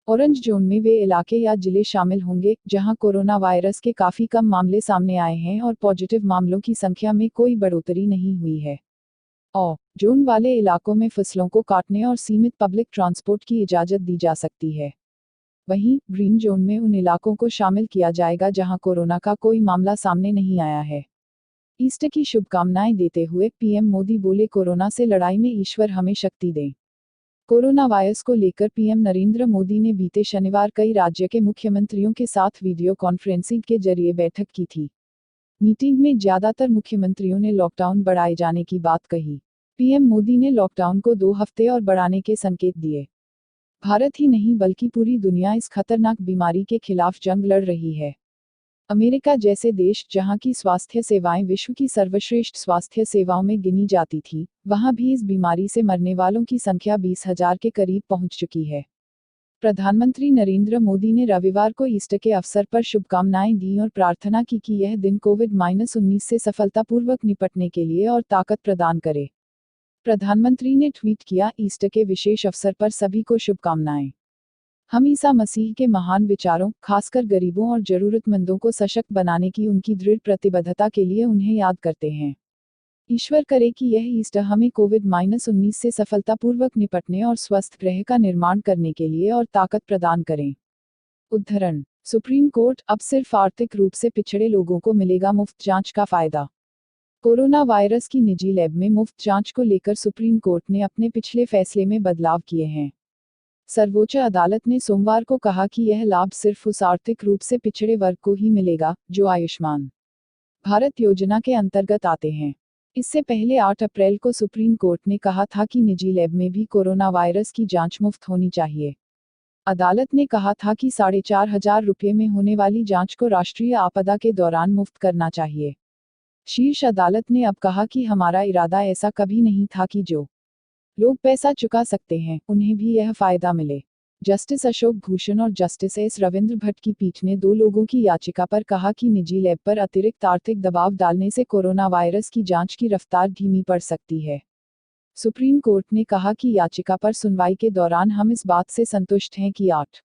ऑरेंज जोन में वे इलाके या जिले शामिल होंगे जहां कोरोना वायरस के काफी कम मामले सामने आए हैं और पॉजिटिव मामलों की संख्या में कोई बढ़ोतरी नहीं हुई है। और जोन वाले इलाकों में फसलों को काटने और सीमित पब्लिक ट्रांसपोर्ट की इजाजत दी जा सकती है। वहीं ग्रीन जोन में उन इलाकों को शामिल किया जाएगा जहां कोरोना का कोई मामला सामने नहीं आया है। ईस्टर की शुभकामनाएं देते हुए पीएम मोदी बोले, कोरोना से लड़ाई में ईश्वर हमें शक्ति दें। कोरोना वायरस को लेकर पीएम नरेंद्र मोदी ने बीते शनिवार कई राज्य के मुख्यमंत्रियों के साथ वीडियो कॉन्फ्रेंसिंग के जरिए बैठक की थी। मीटिंग में ज्यादातर मुख्यमंत्रियों ने लॉकडाउन बढ़ाए जाने की बात कही। पीएम मोदी ने लॉकडाउन को 2 हफ्ते और बढ़ाने के संकेत दिए। भारत ही नहीं बल्कि पूरी दुनिया इस खतरनाक बीमारी के खिलाफ जंग लड़ रही है। अमेरिका जैसे देश, जहां की स्वास्थ्य सेवाएं विश्व की सर्वश्रेष्ठ स्वास्थ्य सेवाओं में गिनी जाती थी, वहां भी इस बीमारी से मरने वालों की संख्या 20,000 के करीब पहुंच चुकी है। प्रधानमंत्री नरेंद्र मोदी ने रविवार को ईस्टर के अवसर पर शुभकामनाएं दी और प्रार्थना की कि यह दिन कोविड-19 से सफलतापूर्वक निपटने के लिए और ताकत प्रदान करे। प्रधानमंत्री ने ट्वीट किया, ईस्टर के विशेष अवसर पर सभी को शुभकामनाएं। हम ईसा मसीह के महान विचारों, खासकर गरीबों और जरूरतमंदों को सशक्त बनाने की उनकी दृढ़ प्रतिबद्धता के लिए उन्हें याद करते हैं। ईश्वर करे कि यह ईस्टर हमें कोविड-19 से सफलतापूर्वक निपटने और स्वस्थ ग्रह का निर्माण करने के लिए और ताकत प्रदान करें। उद्धरण: सुप्रीम कोर्ट, अब सिर्फ आर्थिक रूप से पिछड़े लोगों को मिलेगा मुफ्त जांच का फायदा। कोरोना वायरस की निजी लैब में मुफ्त जांच को लेकर सुप्रीम कोर्ट ने अपने पिछले फैसले में बदलाव किए हैं। सर्वोच्च अदालत ने सोमवार को कहा कि यह लाभ सिर्फ उस आर्थिक रूप से पिछड़े वर्ग को ही मिलेगा जो आयुष्मान भारत योजना के अंतर्गत आते हैं। इससे पहले 8 अप्रैल को सुप्रीम कोर्ट ने कहा था कि निजी लैब में भी कोरोना वायरस की जांच मुफ्त होनी चाहिए। अदालत ने कहा था कि 4,500 रुपये में होने वाली जांच को राष्ट्रीय आपदा के दौरान मुफ्त करना चाहिए। शीर्ष अदालत ने अब कहा कि हमारा इरादा ऐसा कभी नहीं था कि जो लोग पैसा चुका सकते हैं उन्हें भी यह फायदा मिले। जस्टिस अशोक भूषण और जस्टिस एस रविंद्र भट्ट की पीठ ने 2 लोगों की याचिका पर कहा कि निजी लैब पर अतिरिक्त आर्थिक दबाव डालने से कोरोना वायरस की जांच की रफ्तार धीमी पड़ सकती है। सुप्रीम कोर्ट ने कहा कि याचिका पर सुनवाई के दौरान हम इस बात से संतुष्ट हैं कि 8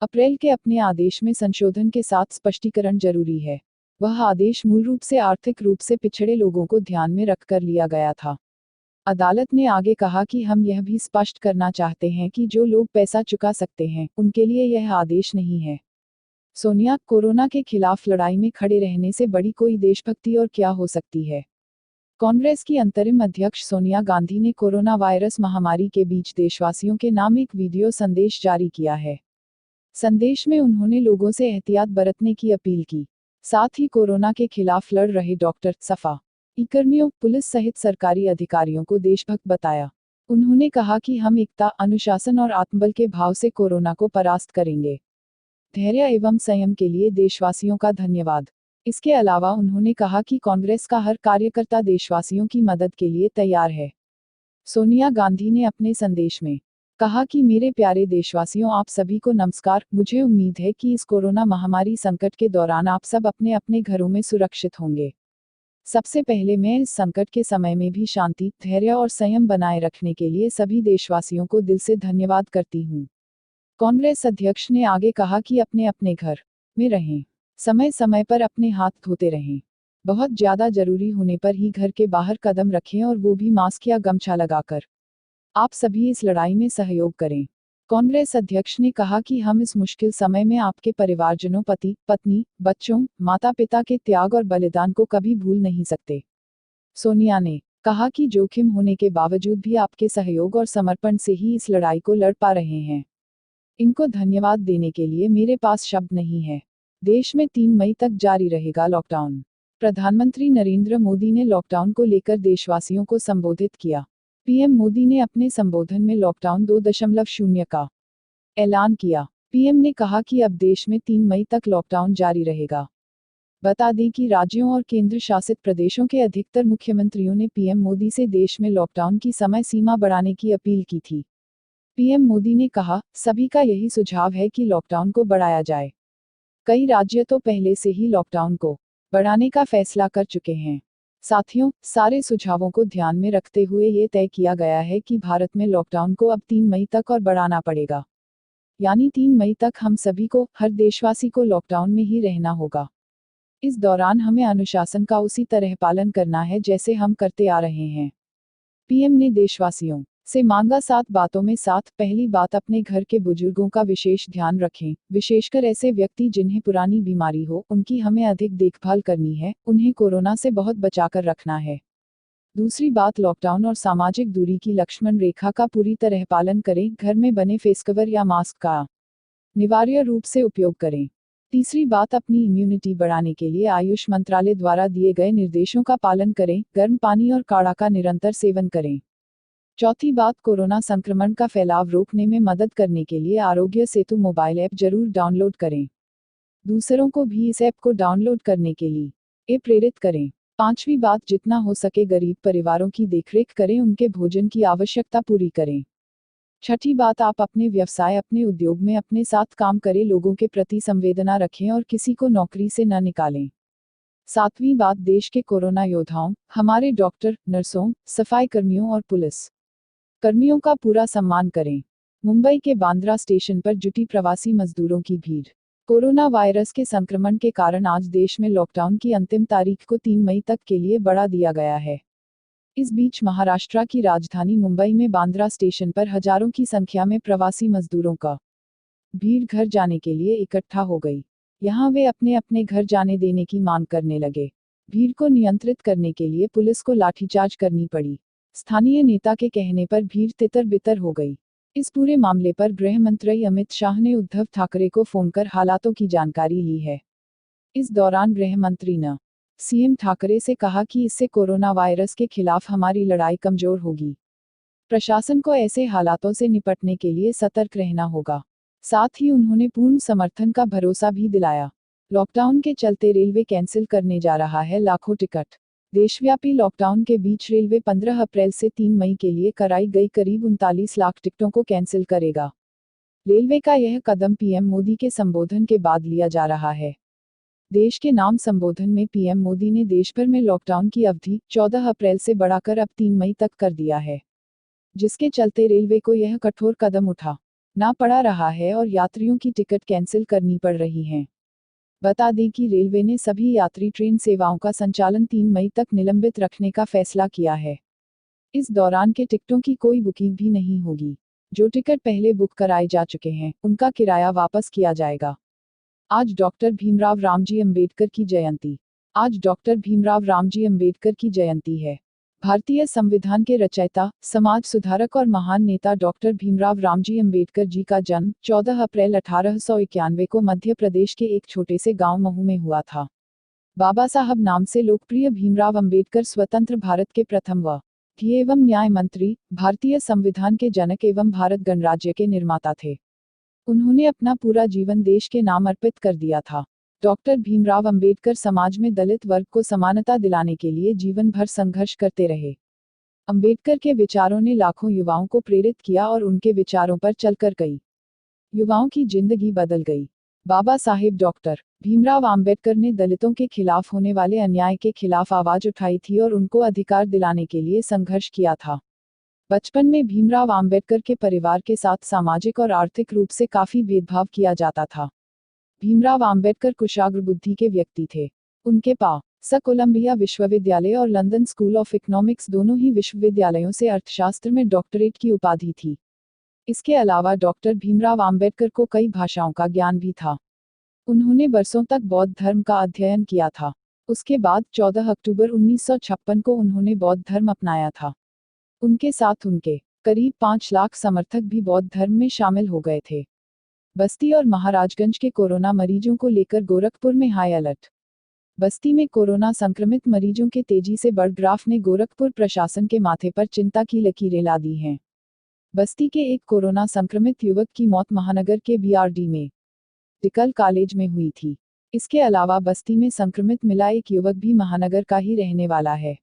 अप्रैल के अपने आदेश में संशोधन के साथ स्पष्टीकरण जरूरी है। वह आदेश मूल रूप से आर्थिक रूप से पिछड़े लोगों को ध्यान में रखकर लिया गया था। अदालत ने आगे कहा कि हम यह भी स्पष्ट करना चाहते हैं कि जो लोग पैसा चुका सकते हैं उनके लिए यह आदेश नहीं है। सोनिया, कोरोना के खिलाफ लड़ाई में खड़े रहने से बड़ी कोई देशभक्ति और क्या हो सकती है। कांग्रेस की अंतरिम अध्यक्ष सोनिया गांधी ने कोरोना वायरस महामारी के बीच देशवासियों के नाम एक वीडियो संदेश जारी किया है। संदेश में उन्होंने लोगों से एहतियात बरतने की अपील की। साथ ही कोरोना के खिलाफ लड़ रहे डॉक्टर, सफाई कर्मियों, पुलिस सहित सरकारी अधिकारियों को देशभक्त बताया। उन्होंने कहा कि हम एकता, अनुशासन और आत्मबल के भाव से कोरोना को परास्त करेंगे। धैर्य एवं संयम के लिए देशवासियों का धन्यवाद। इसके अलावा उन्होंने कहा कि कांग्रेस का हर कार्यकर्ता देशवासियों की मदद के लिए तैयार है। सोनिया गांधी ने अपने संदेश में कहा कि मेरे प्यारे देशवासियों, आप सभी को नमस्कार। मुझे उम्मीद है कि इस कोरोना महामारी संकट के दौरान आप सब अपने अपने घरों में सुरक्षित होंगे। सबसे पहले मैं इस संकट के समय में भी शांति, धैर्य और संयम बनाए रखने के लिए सभी देशवासियों को दिल से धन्यवाद करती हूँ। कांग्रेस अध्यक्ष ने आगे कहा कि अपने अपने घर में रहें, समय समय पर अपने हाथ धोते रहें, बहुत ज्यादा जरूरी होने पर ही घर के बाहर कदम रखें और वो भी मास्क या गमछा लगाकर। आप सभी इस लड़ाई में सहयोग करें। कांग्रेस अध्यक्ष ने कहा कि हम इस मुश्किल समय में आपके परिवारजनों, पति, पत्नी, बच्चों, माता पिता के त्याग और बलिदान को कभी भूल नहीं सकते। सोनिया ने कहा कि जोखिम होने के बावजूद भी आपके सहयोग और समर्पण से ही इस लड़ाई को लड़ पा रहे हैं। इनको धन्यवाद देने के लिए मेरे पास शब्द नहीं है। देश में 3 मई तक जारी रहेगा लॉकडाउन। प्रधानमंत्री नरेंद्र मोदी ने लॉकडाउन को लेकर देशवासियों को संबोधित किया। पीएम मोदी ने अपने संबोधन में लॉकडाउन 2.0 का ऐलान किया। पीएम ने कहा कि अब देश में 3 मई तक लॉकडाउन जारी रहेगा। बता दें कि राज्यों और केंद्र शासित प्रदेशों के अधिकतर मुख्यमंत्रियों ने पीएम मोदी से देश में लॉकडाउन की समय सीमा बढ़ाने की अपील की थी। पीएम मोदी ने कहा, सभी का यही सुझाव है कि लॉकडाउन को बढ़ाया जाए। कई राज्य तो पहले से ही लॉकडाउन को बढ़ाने का फैसला कर चुके हैं। साथियों, सारे सुझावों को ध्यान में रखते हुए ये तय किया गया है कि भारत में लॉकडाउन को अब 3 मई तक और बढ़ाना पड़ेगा। यानी 3 मई तक हम सभी को, हर देशवासी को लॉकडाउन में ही रहना होगा। इस दौरान हमें अनुशासन का उसी तरह पालन करना है जैसे हम करते आ रहे हैं। पीएम ने देशवासियों से मांगा 7 बातों में 7। पहली बात, अपने घर के बुजुर्गों का विशेष ध्यान रखें, विशेषकर ऐसे व्यक्ति जिन्हें पुरानी बीमारी हो, उनकी हमें अधिक देखभाल करनी है, उन्हें कोरोना से बहुत बचाकर रखना है। दूसरी बात, लॉकडाउन और सामाजिक दूरी की लक्ष्मण रेखा का पूरी तरह पालन करें, घर में बने फेस कवर या मास्क का अनिवार्य रूप से उपयोग करें। तीसरी बात, अपनी इम्यूनिटी बढ़ाने के लिए आयुष मंत्रालय द्वारा दिए गए निर्देशों का पालन करें, गर्म पानी और काढ़ा का निरंतर सेवन करें। चौथी बात, कोरोना संक्रमण का फैलाव रोकने में मदद करने के लिए आरोग्य सेतु मोबाइल ऐप जरूर डाउनलोड करें। दूसरों को भी इस ऐप को डाउनलोड करने के लिए प्रेरित करें। पांचवी बात, जितना हो सके गरीब परिवारों की देखरेख करें, उनके भोजन की आवश्यकता पूरी करें। छठी बात, आप अपने व्यवसाय, अपने उद्योग में अपने साथ काम करें, लोगों के प्रति संवेदना रखें और किसी को नौकरी से न निकालें। सातवीं बात, देश के कोरोना योद्धाओं, हमारे डॉक्टर, नर्सों, सफाई कर्मियों और पुलिस कर्मियों का पूरा सम्मान करें। मुंबई के बांद्रा स्टेशन पर जुटी प्रवासी मजदूरों की भीड़। कोरोना वायरस के संक्रमण के कारण आज देश में लॉकडाउन की अंतिम तारीख को 3 मई तक के लिए बढ़ा दिया गया है। इस बीच महाराष्ट्र की राजधानी मुंबई में बांद्रा स्टेशन पर हजारों की संख्या में प्रवासी मजदूरों का भीड़ घर जाने के लिए इकट्ठा हो गई। यहां वे अपने अपने घर जाने देने की मांग करने लगे। भीड़ को नियंत्रित करने के लिए पुलिस को लाठीचार्ज करनी पड़ी। स्थानीय नेता के कहने पर भीड़ तितर बितर हो गई। इस पूरे मामले पर गृह मंत्री अमित शाह ने उद्धव ठाकरे को फोन कर हालातों की जानकारी ली है। इस दौरान गृह मंत्री ने सीएम ठाकरे से कहा कि इससे कोरोना वायरस के खिलाफ हमारी लड़ाई कमजोर होगी। प्रशासन को ऐसे हालातों से निपटने के लिए सतर्क रहना होगा। साथ ही उन्होंने पूर्ण समर्थन का भरोसा भी दिलाया। लॉकडाउन के चलते रेलवे कैंसिल करने जा रहा है लाखों टिकट। देशव्यापी लॉकडाउन के बीच रेलवे 15 अप्रैल से 3 मई के लिए कराई गई करीब 39 लाख टिकटों को कैंसिल करेगा। रेलवे का यह कदम पीएम मोदी के संबोधन के बाद लिया जा रहा है। देश के नाम संबोधन में पीएम मोदी ने देश भर में लॉकडाउन की अवधि 14 अप्रैल से बढ़ाकर अब 3 मई तक कर दिया है, जिसके चलते रेलवे को यह कठोर कदम उठाना पड़ रहा है और यात्रियों की टिकट कैंसिल करनी पड़ रही हैं। बता दें कि रेलवे ने सभी यात्री ट्रेन सेवाओं का संचालन 3 मई तक निलंबित रखने का फैसला किया है। इस दौरान के टिकटों की कोई बुकिंग भी नहीं होगी। जो टिकट पहले बुक कराए जा चुके हैं, उनका किराया वापस किया जाएगा। आज डॉक्टर भीमराव रामजी अंबेडकर की जयंती। आज डॉक्टर भीमराव रामजी अंबेडकर की जयंती है। भारतीय संविधान के रचयिता, समाज सुधारक और महान नेता डॉक्टर भीमराव रामजी अंबेडकर जी का जन्म 14 अप्रैल 1891 को मध्य प्रदेश के एक छोटे से गांव महू में हुआ था। बाबा साहब नाम से लोकप्रिय भीमराव अंबेडकर स्वतंत्र भारत के प्रथम व एवं न्याय मंत्री, भारतीय संविधान के जनक एवं भारत गणराज्य के निर्माता थे। उन्होंने अपना पूरा जीवन देश के नाम अर्पित कर दिया था। डॉक्टर भीमराव अंबेडकर समाज में दलित वर्ग को समानता दिलाने के लिए जीवन भर संघर्ष करते रहे। अंबेडकर के विचारों ने लाखों युवाओं को प्रेरित किया और उनके विचारों पर चलकर कई युवाओं की जिंदगी बदल गई। बाबा साहेब डॉक्टर भीमराव अंबेडकर ने दलितों के खिलाफ होने वाले अन्याय के खिलाफ आवाज उठाई थी और उनको अधिकार दिलाने के लिए संघर्ष किया था। बचपन में भीमराव अंबेडकर के परिवार के साथ सामाजिक और आर्थिक रूप से काफी भेदभाव किया जाता था। भीमराव अंबेडकर कुशाग्र बुद्धि के व्यक्ति थे। उनके पास कोलंबिया विश्वविद्यालय और लंदन स्कूल ऑफ इकोनॉमिक्स दोनों ही विश्वविद्यालयों से अर्थशास्त्र में डॉक्टरेट की उपाधि थी। इसके अलावा डॉक्टर भीमराव अंबेडकर को कई भाषाओं का ज्ञान भी था। उन्होंने बरसों तक बौद्ध धर्म का अध्ययन किया था। उसके बाद 14 अक्टूबर 1956 को उन्होंने बौद्ध धर्म अपनाया था। उनके साथ उनके करीब 5 लाख समर्थक भी बौद्ध धर्म में शामिल हो गए थे। बस्ती और महाराजगंज के कोरोना मरीजों को लेकर गोरखपुर में हाई अलर्ट। बस्ती में कोरोना संक्रमित मरीजों के तेजी से बढ़ ग्राफ ने गोरखपुर प्रशासन के माथे पर चिंता की लकीरें ला दी हैं। बस्ती के एक कोरोना संक्रमित युवक की मौत महानगर के बीआरडी में मेडिकल कॉलेज में हुई थी। इसके अलावा बस्ती में संक्रमित मिला एक युवक भी महानगर का ही रहने वाला है।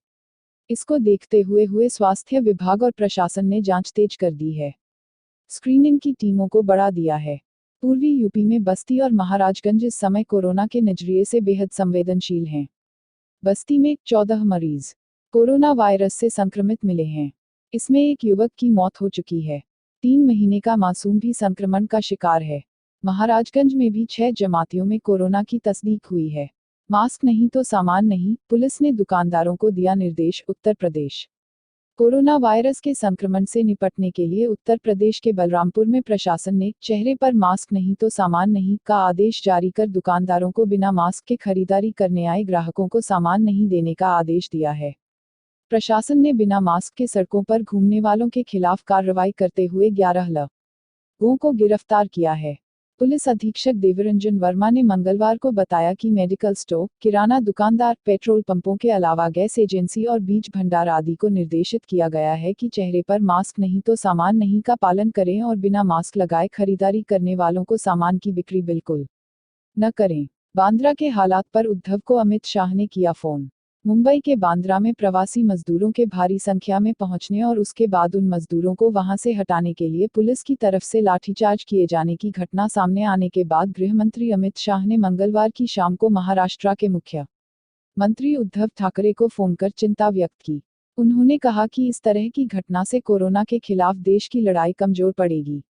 इसको देखते हुए स्वास्थ्य विभाग और प्रशासन ने जांच तेज कर दी है। स्क्रीनिंग की टीमों को बढ़ा दिया है। पूर्वी यूपी में बस्ती और महाराजगंज इस समय कोरोना के नजरिए से बेहद संवेदनशील हैं। बस्ती में 14 मरीज कोरोना वायरस से संक्रमित मिले हैं। इसमें एक युवक की मौत हो चुकी है। 3 महीने का मासूम भी संक्रमण का शिकार है। महाराजगंज में भी 6 जमातियों में कोरोना की तस्दीक हुई है। मास्क नहीं तो सामान नहीं, पुलिस ने दुकानदारों को दिया निर्देश। उत्तर प्रदेश कोरोना वायरस के संक्रमण से निपटने के लिए उत्तर प्रदेश के बलरामपुर में प्रशासन ने चेहरे पर मास्क नहीं तो सामान नहीं का आदेश जारी कर दुकानदारों को बिना मास्क के खरीदारी करने आए ग्राहकों को सामान नहीं देने का आदेश दिया है। प्रशासन ने बिना मास्क के सड़कों पर घूमने वालों के खिलाफ कार्रवाई करते हुए 11 लोगों को गिरफ्तार किया है। पुलिस अधीक्षक देवरंजन वर्मा ने मंगलवार को बताया कि मेडिकल स्टोर, किराना दुकानदार, पेट्रोल पंपों के अलावा गैस एजेंसी और बीज भंडार आदि को निर्देशित किया गया है कि चेहरे पर मास्क नहीं तो सामान नहीं का पालन करें और बिना मास्क लगाए खरीदारी करने वालों को सामान की बिक्री बिल्कुल न करें। बांद्रा के हालात पर उद्धव को अमित शाह ने किया फोन। मुंबई के बांद्रा में प्रवासी मजदूरों के भारी संख्या में पहुंचने और उसके बाद उन मजदूरों को वहां से हटाने के लिए पुलिस की तरफ से लाठीचार्ज किए जाने की घटना सामने आने के बाद गृह मंत्री अमित शाह ने मंगलवार की शाम को महाराष्ट्र के मुख्यमंत्री उद्धव ठाकरे को फोन कर चिंता व्यक्त की। उन्होंने कहा कि इस तरह की घटना से कोरोना के खिलाफ देश की लड़ाई कमजोर पड़ेगी।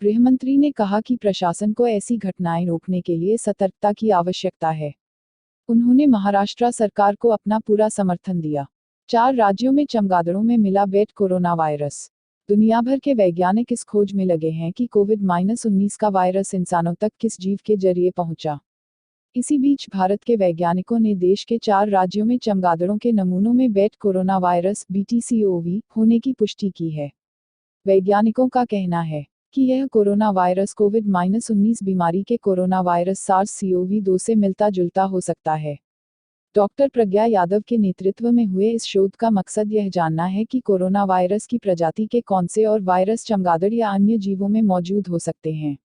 गृहमंत्री ने कहा कि प्रशासन को ऐसी घटनाएं रोकने के लिए सतर्कता की आवश्यकता है। उन्होंने महाराष्ट्र सरकार को अपना पूरा समर्थन दिया। 4 राज्यों में चमगादड़ों में मिला बेट कोरोना वायरस। दुनिया भर के वैज्ञानिक इस खोज में लगे हैं कि कोविड-19 का वायरस इंसानों तक किस जीव के जरिए पहुंचा। इसी बीच भारत के वैज्ञानिकों ने देश के 4 राज्यों में चमगादड़ों के नमूनों में बेट कोरोना वायरस BTCOV होने की पुष्टि की है। वैज्ञानिकों का कहना है कि यह कोरोना वायरस कोविड-19 बीमारी के कोरोना वायरस SARS-CoV-2 से मिलता जुलता हो सकता है। डॉक्टर प्रज्ञा यादव के नेतृत्व में हुए इस शोध का मकसद यह जानना है कि कोरोना वायरस की प्रजाति के कौन से और वायरस चमगादड़ या अन्य जीवों में मौजूद हो सकते हैं।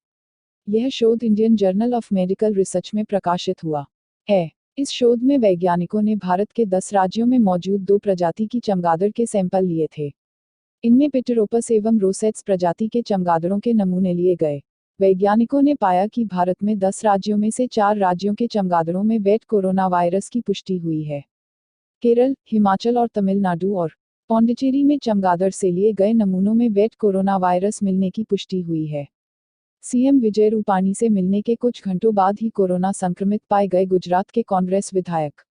यह शोध Indian journal of medical research में प्रकाशित हुआ है। इस शोध में वैज्ञानिकों ने भारत के 10 राज्यों में मौजूद 2 प्रजाति की चमगादड़ के सैंपल लिए थे। इनमें पिटेरोपस एवं रोसेट्स प्रजाति के चमगादड़ों के नमूने लिए गए। वैज्ञानिकों ने पाया कि भारत में 10 राज्यों में से 4 राज्यों के चमगादड़ों में वेट कोरोना वायरस की पुष्टि हुई है। केरल, हिमाचल और तमिलनाडु और पौंडीचेरी में चमगादड़ से लिए गए नमूनों में वेट कोरोना वायरस मिलने की पुष्टि हुई है। सीएम विजय रूपाणी से मिलने के कुछ घंटों बाद ही कोरोना संक्रमित पाए गए गुजरात के कांग्रेस विधायक।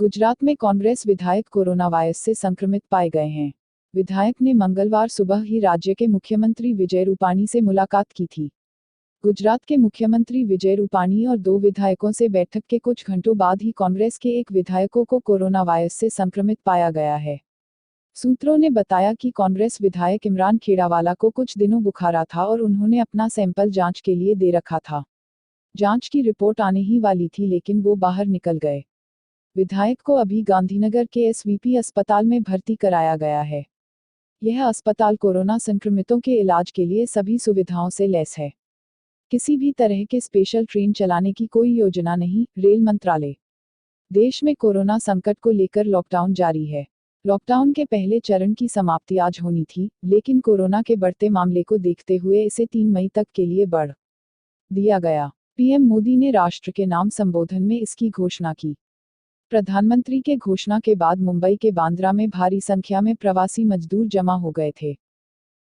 गुजरात में कांग्रेस विधायक कोरोना वायरस से संक्रमित पाए गए हैं। विधायक ने मंगलवार सुबह ही राज्य के मुख्यमंत्री विजय रूपाणी से मुलाकात की थी। गुजरात के मुख्यमंत्री विजय रूपाणी और 2 विधायकों से बैठक के कुछ घंटों बाद ही कांग्रेस के एक विधायकों को कोरोना वायरस से संक्रमित पाया गया है। सूत्रों ने बताया कि कांग्रेस विधायक इमरान खेड़ावाला को कुछ दिनों बुखार था और उन्होंने अपना सैंपल जांच के लिए दे रखा था। जांच की रिपोर्ट आने ही वाली थी लेकिन वो बाहर निकल गए। विधायक को अभी गांधीनगर के एसवीपी अस्पताल में भर्ती कराया गया है। यह अस्पताल कोरोना संक्रमितों के इलाज के लिए सभी सुविधाओं से लैस है। किसी भी तरह के स्पेशल ट्रेन चलाने की कोई योजना नहीं, रेल मंत्रालय। देश में कोरोना संकट को लेकर लॉकडाउन जारी है। लॉकडाउन के पहले चरण की समाप्ति आज होनी थी, लेकिन कोरोना के बढ़ते मामले को देखते हुए इसे 3 मई तक के लिए बढ़ दिया गया। पीएम मोदी ने राष्ट्र के नाम संबोधन में इसकी घोषणा की। प्रधानमंत्री के घोषणा के बाद मुंबई के बांद्रा में भारी संख्या में प्रवासी मजदूर जमा हो गए थे।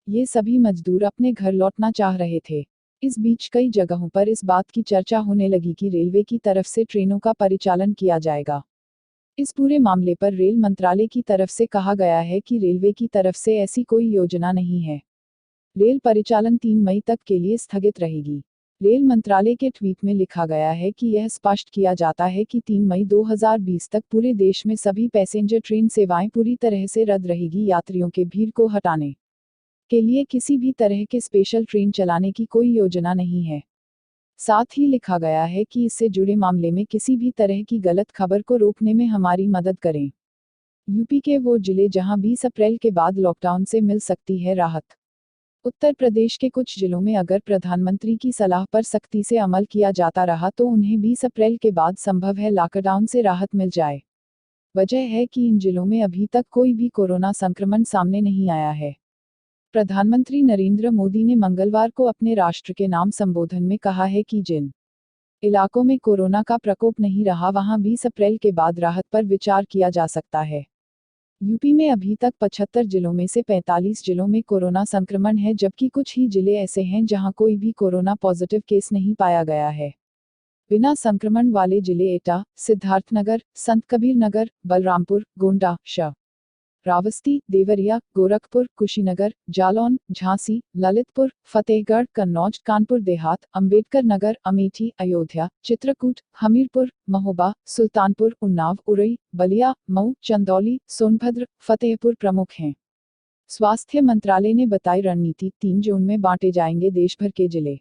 ये सभी मजदूर अपने घर लौटना चाह रहे थे। इस बीच कई जगहों पर इस बात की चर्चा होने लगी कि रेलवे की तरफ से ट्रेनों का परिचालन किया जाएगा। इस पूरे मामले पर रेल मंत्रालय की तरफ से कहा गया है कि रेलवे की तरफ से ऐसी कोई योजना नहीं है। रेल परिचालन 3 मई तक के लिए स्थगित रहेगी। रेल मंत्रालय के ट्वीट में लिखा गया है कि यह स्पष्ट किया जाता है कि 3 मई 2020 तक पूरे देश में सभी पैसेंजर ट्रेन सेवाएं पूरी तरह से रद्द रहेगी। यात्रियों के भीड़ को हटाने के लिए किसी भी तरह के स्पेशल ट्रेन चलाने की कोई योजना नहीं है। साथ ही लिखा गया है कि इससे जुड़े मामले में किसी भी तरह की गलत खबर को रोकने में हमारी मदद करें। यूपी के वो जिले जहां 20 अप्रैल के बाद लॉकडाउन से मिल सकती है राहत। उत्तर प्रदेश के कुछ जिलों में अगर प्रधानमंत्री की सलाह पर सख्ती से अमल किया जाता रहा तो उन्हें 20 अप्रैल के बाद संभव है लॉकडाउन से राहत मिल जाए। वजह है कि इन जिलों में अभी तक कोई भी कोरोना संक्रमण सामने नहीं आया है। प्रधानमंत्री नरेंद्र मोदी ने मंगलवार को अपने राष्ट्र के नाम संबोधन में कहा है कि जिन इलाकों में कोरोना का प्रकोप नहीं रहा वहां 20 अप्रैल के बाद राहत पर विचार किया जा सकता है। यूपी में अभी तक 75 जिलों में से 45 जिलों में कोरोना संक्रमण है, जबकि कुछ ही जिले ऐसे हैं जहां कोई भी कोरोना पॉजिटिव केस नहीं पाया गया है। बिना संक्रमण वाले जिले एटा, सिद्धार्थनगर, संत कबीर नगर, बलरामपुर, गोंडा, रावस्ती, देवरिया, गोरखपुर, कुशीनगर, जालौन, झांसी, ललितपुर, फतेहगढ़, कन्नौज, कानपुर देहात, अंबेडकर नगर, अमेठी, अयोध्या, चित्रकूट, हमीरपुर, महोबा, सुल्तानपुर, उन्नाव, उरई, बलिया, मऊ, चंदौली, सोनभद्र, फतेहपुर प्रमुख हैं। स्वास्थ्य मंत्रालय ने बताई रणनीति, 3 जोन में बांटे जाएंगे देश भर के जिले।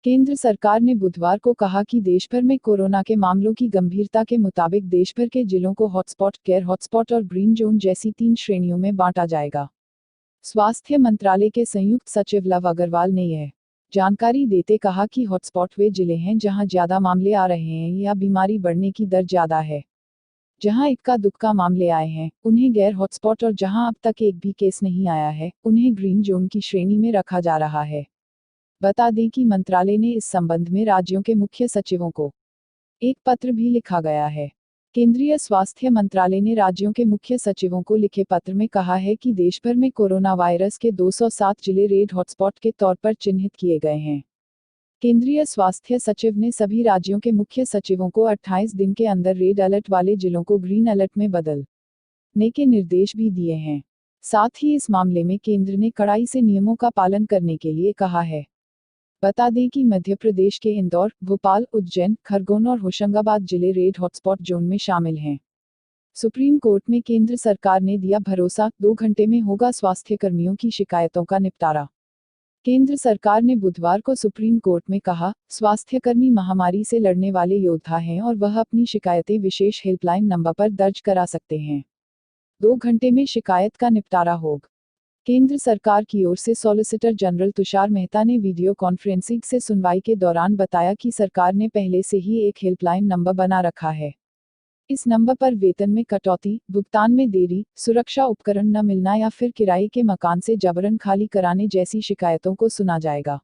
केंद्र सरकार ने बुधवार को कहा कि देश भर में कोरोना के मामलों की गंभीरता के मुताबिक देश भर के जिलों को हॉटस्पॉट, गैर हॉटस्पॉट और ग्रीन जोन जैसी 3 श्रेणियों में बांटा जाएगा। स्वास्थ्य मंत्रालय के संयुक्त सचिव लव अग्रवाल ने यह जानकारी देते कहा कि हॉटस्पॉट वे जिले हैं जहां ज्यादा मामले आ रहे हैं या बीमारी बढ़ने की दर ज्यादा है। जहां इक्का दुक्का मामले आए हैं उन्हें गैर हॉटस्पॉट और जहां अब तक एक भी केस नहीं आया है उन्हें ग्रीन जोन की श्रेणी में रखा जा रहा है। बता दें कि मंत्रालय ने इस संबंध में राज्यों के मुख्य सचिवों को एक पत्र भी लिखा गया है। केंद्रीय स्वास्थ्य मंत्रालय ने राज्यों के मुख्य सचिवों को लिखे पत्र में कहा है कि देश भर में कोरोना वायरस के 207 जिले रेड हॉटस्पॉट के तौर पर चिन्हित किए गए हैं। केंद्रीय स्वास्थ्य सचिव ने सभी राज्यों के मुख्य सचिवों को 28 दिन के अंदर रेड अलर्ट वाले जिलों को ग्रीन अलर्ट में बदलने के निर्देश भी दिए हैं। साथ ही इस मामले में केंद्र ने कड़ाई से नियमों का पालन करने के लिए कहा है। बता दें कि मध्य प्रदेश के इंदौर, भोपाल, उज्जैन, खरगोन और होशंगाबाद जिले रेड हॉटस्पॉट जोन में शामिल हैं। सुप्रीम कोर्ट में केंद्र सरकार ने दिया भरोसा, 2 घंटे में होगा स्वास्थ्य कर्मियों की शिकायतों का निपटारा। केंद्र सरकार ने बुधवार को सुप्रीम कोर्ट में कहा, स्वास्थ्यकर्मी महामारी से लड़ने वाले योद्धा हैं और वह अपनी शिकायतें विशेष हेल्पलाइन नंबर पर दर्ज करा सकते हैं। 2 घंटे में शिकायत का निपटारा होगा। केंद्र सरकार की ओर से सॉलिसिटर जनरल तुषार मेहता ने वीडियो कॉन्फ्रेंसिंग से सुनवाई के दौरान बताया कि सरकार ने पहले से ही एक हेल्पलाइन नंबर बना रखा है। इस नंबर पर वेतन में कटौती, भुगतान में देरी, सुरक्षा उपकरण न मिलना या फिर किराए के मकान से जबरन खाली कराने जैसी शिकायतों को सुना जाएगा।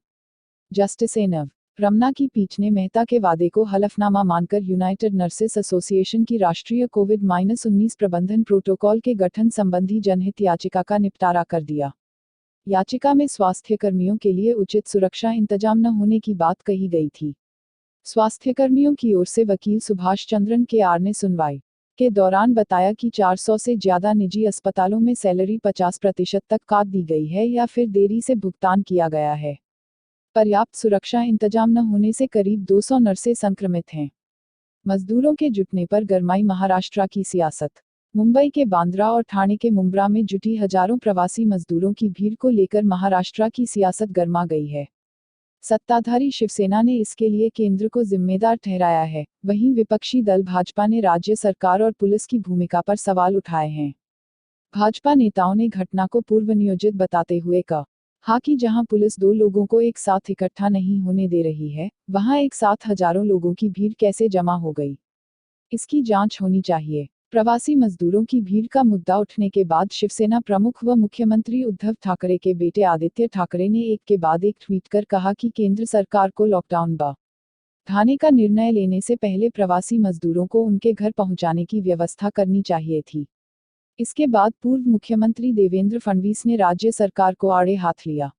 जस्टिस एनव रमना की पीठ ने मेहता के वादे को हलफनामा मानकर यूनाइटेड नर्सेस एसोसिएशन की राष्ट्रीय कोविड-19 प्रबंधन प्रोटोकॉल के गठन संबंधी जनहित याचिका का निपटारा कर दिया। याचिका में स्वास्थ्य कर्मियों के लिए उचित सुरक्षा इंतजाम न होने की बात कही गई थी। स्वास्थ्यकर्मियों की ओर से वकील सुभाष चंद्रन के आर ने सुनवाई के दौरान बताया कि 400 से ज्यादा निजी अस्पतालों में सैलरी 50% तक काट दी गई है या फिर देरी से भुगतान किया गया है। पर्याप्त सुरक्षा इंतजाम न होने से करीब 200 नर्सें संक्रमित हैं। मजदूरों के जुटने पर गरमाई महाराष्ट्र की सियासत। मुंबई के बांद्रा और ठाणे के मुंब्रा में जुटी हजारों प्रवासी मजदूरों की भीड़ को लेकर महाराष्ट्र की सियासत गरमा गई है। सत्ताधारी शिवसेना ने इसके लिए केंद्र को जिम्मेदार ठहराया है, वहीं विपक्षी दल भाजपा ने राज्य सरकार और पुलिस की भूमिका पर सवाल उठाए हैं। भाजपा नेताओं ने घटना को पूर्व नियोजित बताते हुए कहा कि जहां पुलिस 2 लोगों को एक साथ इकट्ठा नहीं होने दे रही है, वहां एक साथ हजारों लोगों की भीड़ कैसे जमा हो गई, इसकी जांच होनी चाहिए। प्रवासी मजदूरों की भीड़ का मुद्दा उठने के बाद शिवसेना प्रमुख व मुख्यमंत्री उद्धव ठाकरे के बेटे आदित्य ठाकरे ने एक के बाद एक ट्वीट कर कहा कि केंद्र सरकार को लॉकडाउन बढ़ाने का निर्णय लेने से पहले प्रवासी मजदूरों को उनके घर पहुंचाने की व्यवस्था करनी चाहिए थी। इसके बाद पूर्व मुख्यमंत्री देवेंद्र फडणवीस ने राज्य सरकार को आड़े हाथ लिया।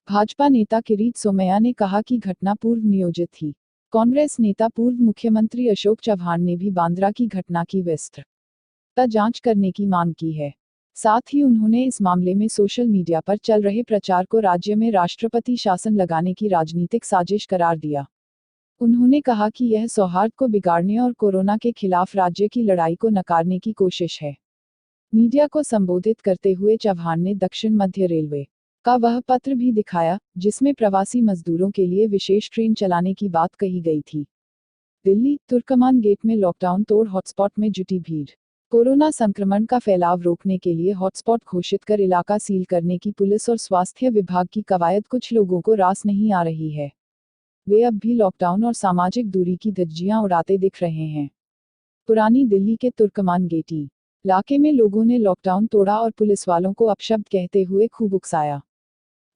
भाजपा नेता किरीट सोमैया ने कहा कि घटना पूर्व नियोजित थी। कांग्रेस नेता पूर्व मुख्यमंत्री अशोक चव्हाण ने भी बांद्रा की घटना की विस्तृत जांच करने की मांग की है। साथ ही उन्होंने इस मामले में सोशल मीडिया पर चल रहे प्रचार को राज्य में राष्ट्रपति शासन लगाने की राजनीतिक साजिश करार दिया। उन्होंने कहा कि यह सौहार्द को बिगाड़ने और कोरोना के खिलाफ राज्य की लड़ाई को नकारने की कोशिश है। मीडिया को संबोधित करते हुए चव्हाण ने दक्षिण मध्य रेलवे का वह पत्र भी दिखाया, जिसमें प्रवासी मजदूरों के लिए विशेष ट्रेन चलाने की बात कही गई थी। दिल्ली तुर्कमान गेट में लॉकडाउन तोड़ हॉटस्पॉट में जुटी भीड़। कोरोना संक्रमण का फैलाव रोकने के लिए हॉटस्पॉट घोषित कर इलाका सील करने की पुलिस और स्वास्थ्य विभाग की कवायद कुछ लोगों को रास नहीं आ रही है। वे अब भी लॉकडाउन और सामाजिक दूरी की धज्जियां उड़ाते दिख रहे हैं। पुरानी दिल्ली के तुर्कमान गेट इलाके में लोगों ने लॉकडाउन तोड़ा और पुलिस वालों को अपशब्द कहते हुए खूब उकसाया।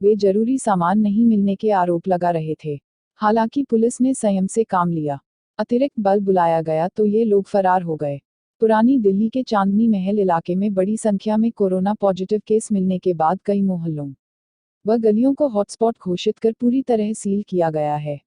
वे जरूरी सामान नहीं मिलने के आरोप लगा रहे थे। हालांकि पुलिस ने संयम से काम लिया। अतिरिक्त बल बुलाया गया तो ये लोग फरार हो गए। पुरानी दिल्ली के चांदनी महल इलाके में बड़ी संख्या में कोरोना पॉजिटिव केस मिलने के बाद कई मोहल्लों व गलियों को हॉटस्पॉट घोषित कर पूरी तरह सील किया गया है।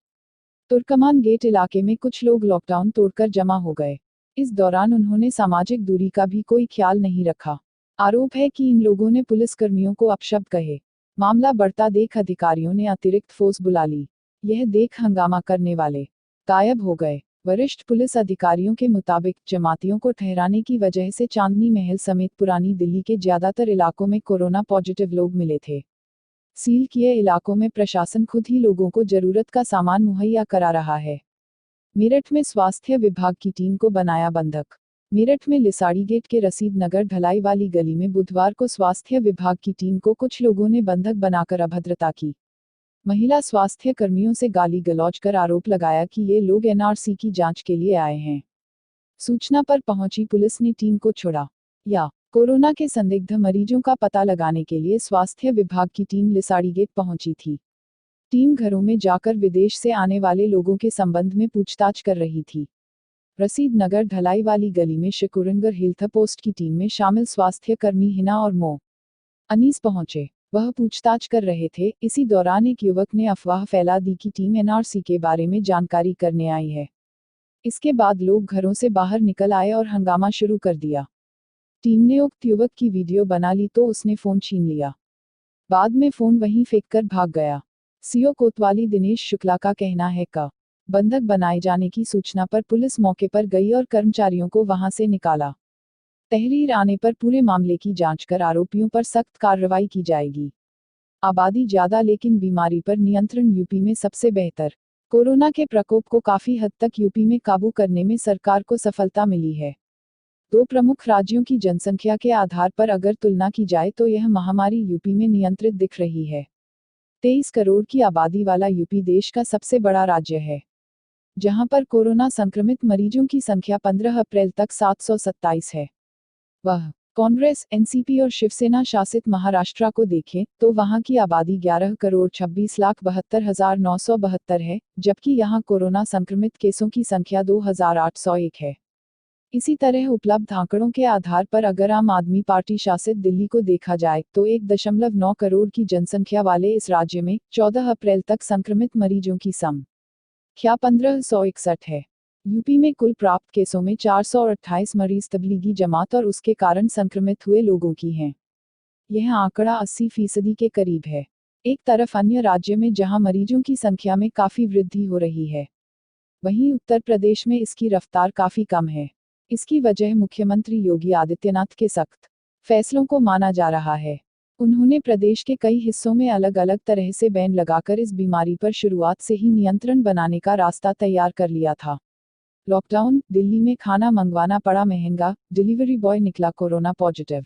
तुर्कमान गेट इलाके में कुछ लोग लॉकडाउन तोड़कर जमा हो गए। इस दौरान उन्होंने सामाजिक दूरी का भी कोई ख्याल नहीं रखा। आरोप है कि इन लोगों ने पुलिसकर्मियों को अपशब्द कहे। मामला बढ़ता देख अधिकारियों ने अतिरिक्त फोर्स बुला ली। यह देख हंगामा करने वाले गायब हो गए। वरिष्ठ पुलिस अधिकारियों के मुताबिक जमातियों को ठहराने की वजह से चांदनी महल समेत पुरानी दिल्ली के ज्यादातर इलाकों में कोरोना पॉजिटिव लोग मिले थे। सील किए इलाकों में प्रशासन खुद ही लोगों को जरूरत का सामान मुहैया करा रहा है। मेरठ में स्वास्थ्य विभाग की टीम को बनाया बंधक। मेरठ में लिसाड़ी गेट के रसीद नगर ढलाई वाली गली में बुधवार को स्वास्थ्य विभाग की टीम को कुछ लोगों ने बंधक बनाकर अभद्रता की। महिला स्वास्थ्य कर्मियों से गाली गलौज कर आरोप लगाया कि ये लोग एनआरसी की जांच के लिए आए हैं। सूचना पर पहुंची पुलिस ने टीम को छोड़ा। कोरोना के संदिग्ध मरीजों का पता लगाने के लिए स्वास्थ्य विभाग की टीम लिसाड़ी गेट पहुंची थी। टीम घरों में जाकर विदेश से आने वाले लोगों के संबंध में पूछताछ कर रही थी। रसीद नगर ढलाई वाली गली में शिकुरनगर हेल्थ पोस्ट की टीम में शामिल स्वास्थ्य कर्मी हिना और मो अनीस पहुंचे। वह पूछताछ कर रहे थे। इसी दौरान एक युवक ने अफवाह फैला दी कि टीम एनआरसी के बारे में जानकारी करने आई है। इसके बाद लोग घरों से बाहर निकल आए और हंगामा शुरू कर दिया। टीम ने उक्त युवक की वीडियो बना ली तो उसने फोन छीन लिया। बाद में फोन वहीं फेंककर भाग गया। सीओ कोतवाली दिनेश शुक्ला का कहना है कि बंधक बनाए जाने की सूचना पर पुलिस मौके पर गई और कर्मचारियों को वहां से निकाला। तहरीर आने पर पूरे मामले की जांच कर आरोपियों पर सख्त कार्रवाई की जाएगी। आबादी ज्यादा लेकिन बीमारी पर नियंत्रण यूपी में सबसे बेहतर। कोरोना के प्रकोप को काफी हद तक यूपी में काबू करने में सरकार को सफलता मिली है। दो प्रमुख राज्यों की जनसंख्या के आधार पर अगर तुलना की जाए तो यह महामारी यूपी में नियंत्रित दिख रही है। 23 करोड़ की आबादी वाला यूपी देश का सबसे बड़ा राज्य है, जहां पर कोरोना संक्रमित मरीजों की संख्या 15 अप्रैल तक 727 है। वह कांग्रेस, एनसीपी और शिवसेना शासित महाराष्ट्र को देखें तो वहां की आबादी 11,26,72,972 है, जबकि यहां कोरोना संक्रमित केसों की संख्या 2,801 है। इसी तरह उपलब्ध आंकड़ों के आधार पर अगर आम आदमी पार्टी शासित दिल्ली को देखा जाए तो 1.9 करोड़ की जनसंख्या वाले इस राज्य में 14 अप्रैल तक संक्रमित मरीजों की संख्या 1561 है। यूपी में कुल प्राप्त केसों में 428 मरीज तबलीगी जमात और उसके कारण संक्रमित हुए लोगों की हैं। यह आंकड़ा 80% के करीब है। एक तरफ अन्य राज्य में जहां मरीजों की संख्या में काफी वृद्धि हो रही है, वहीं उत्तर प्रदेश में इसकी रफ्तार काफी कम है। इसकी वजह मुख्यमंत्री योगी आदित्यनाथ के सख्त फैसलों को माना जा रहा है। उन्होंने प्रदेश के कई हिस्सों में अलग अलग तरह से बैन लगाकर इस बीमारी पर शुरुआत से ही नियंत्रण बनाने का रास्ता तैयार कर लिया था। लॉकडाउन, दिल्ली में खाना मंगवाना पड़ा महंगा, डिलीवरी बॉय निकला कोरोना पॉजिटिव।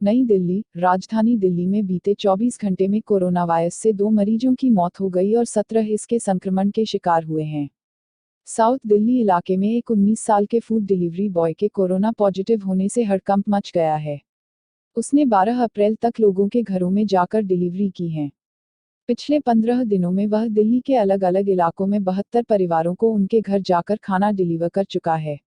नई दिल्ली, राजधानी दिल्ली में बीते 24 घंटे में कोरोना वायरस से 2 मरीजों की मौत हो गई और 17 इसके संक्रमण के शिकार हुए हैं। साउथ दिल्ली इलाके में एक 19 साल के फूड डिलीवरी बॉय के कोरोना पॉजिटिव होने से हड़कंप मच गया है। उसने 12 अप्रैल तक लोगों के घरों में जाकर डिलीवरी की है। पिछले 15 दिनों में वह दिल्ली के अलग अलग इलाकों में 72 परिवारों को उनके घर जाकर खाना डिलीवर कर चुका है।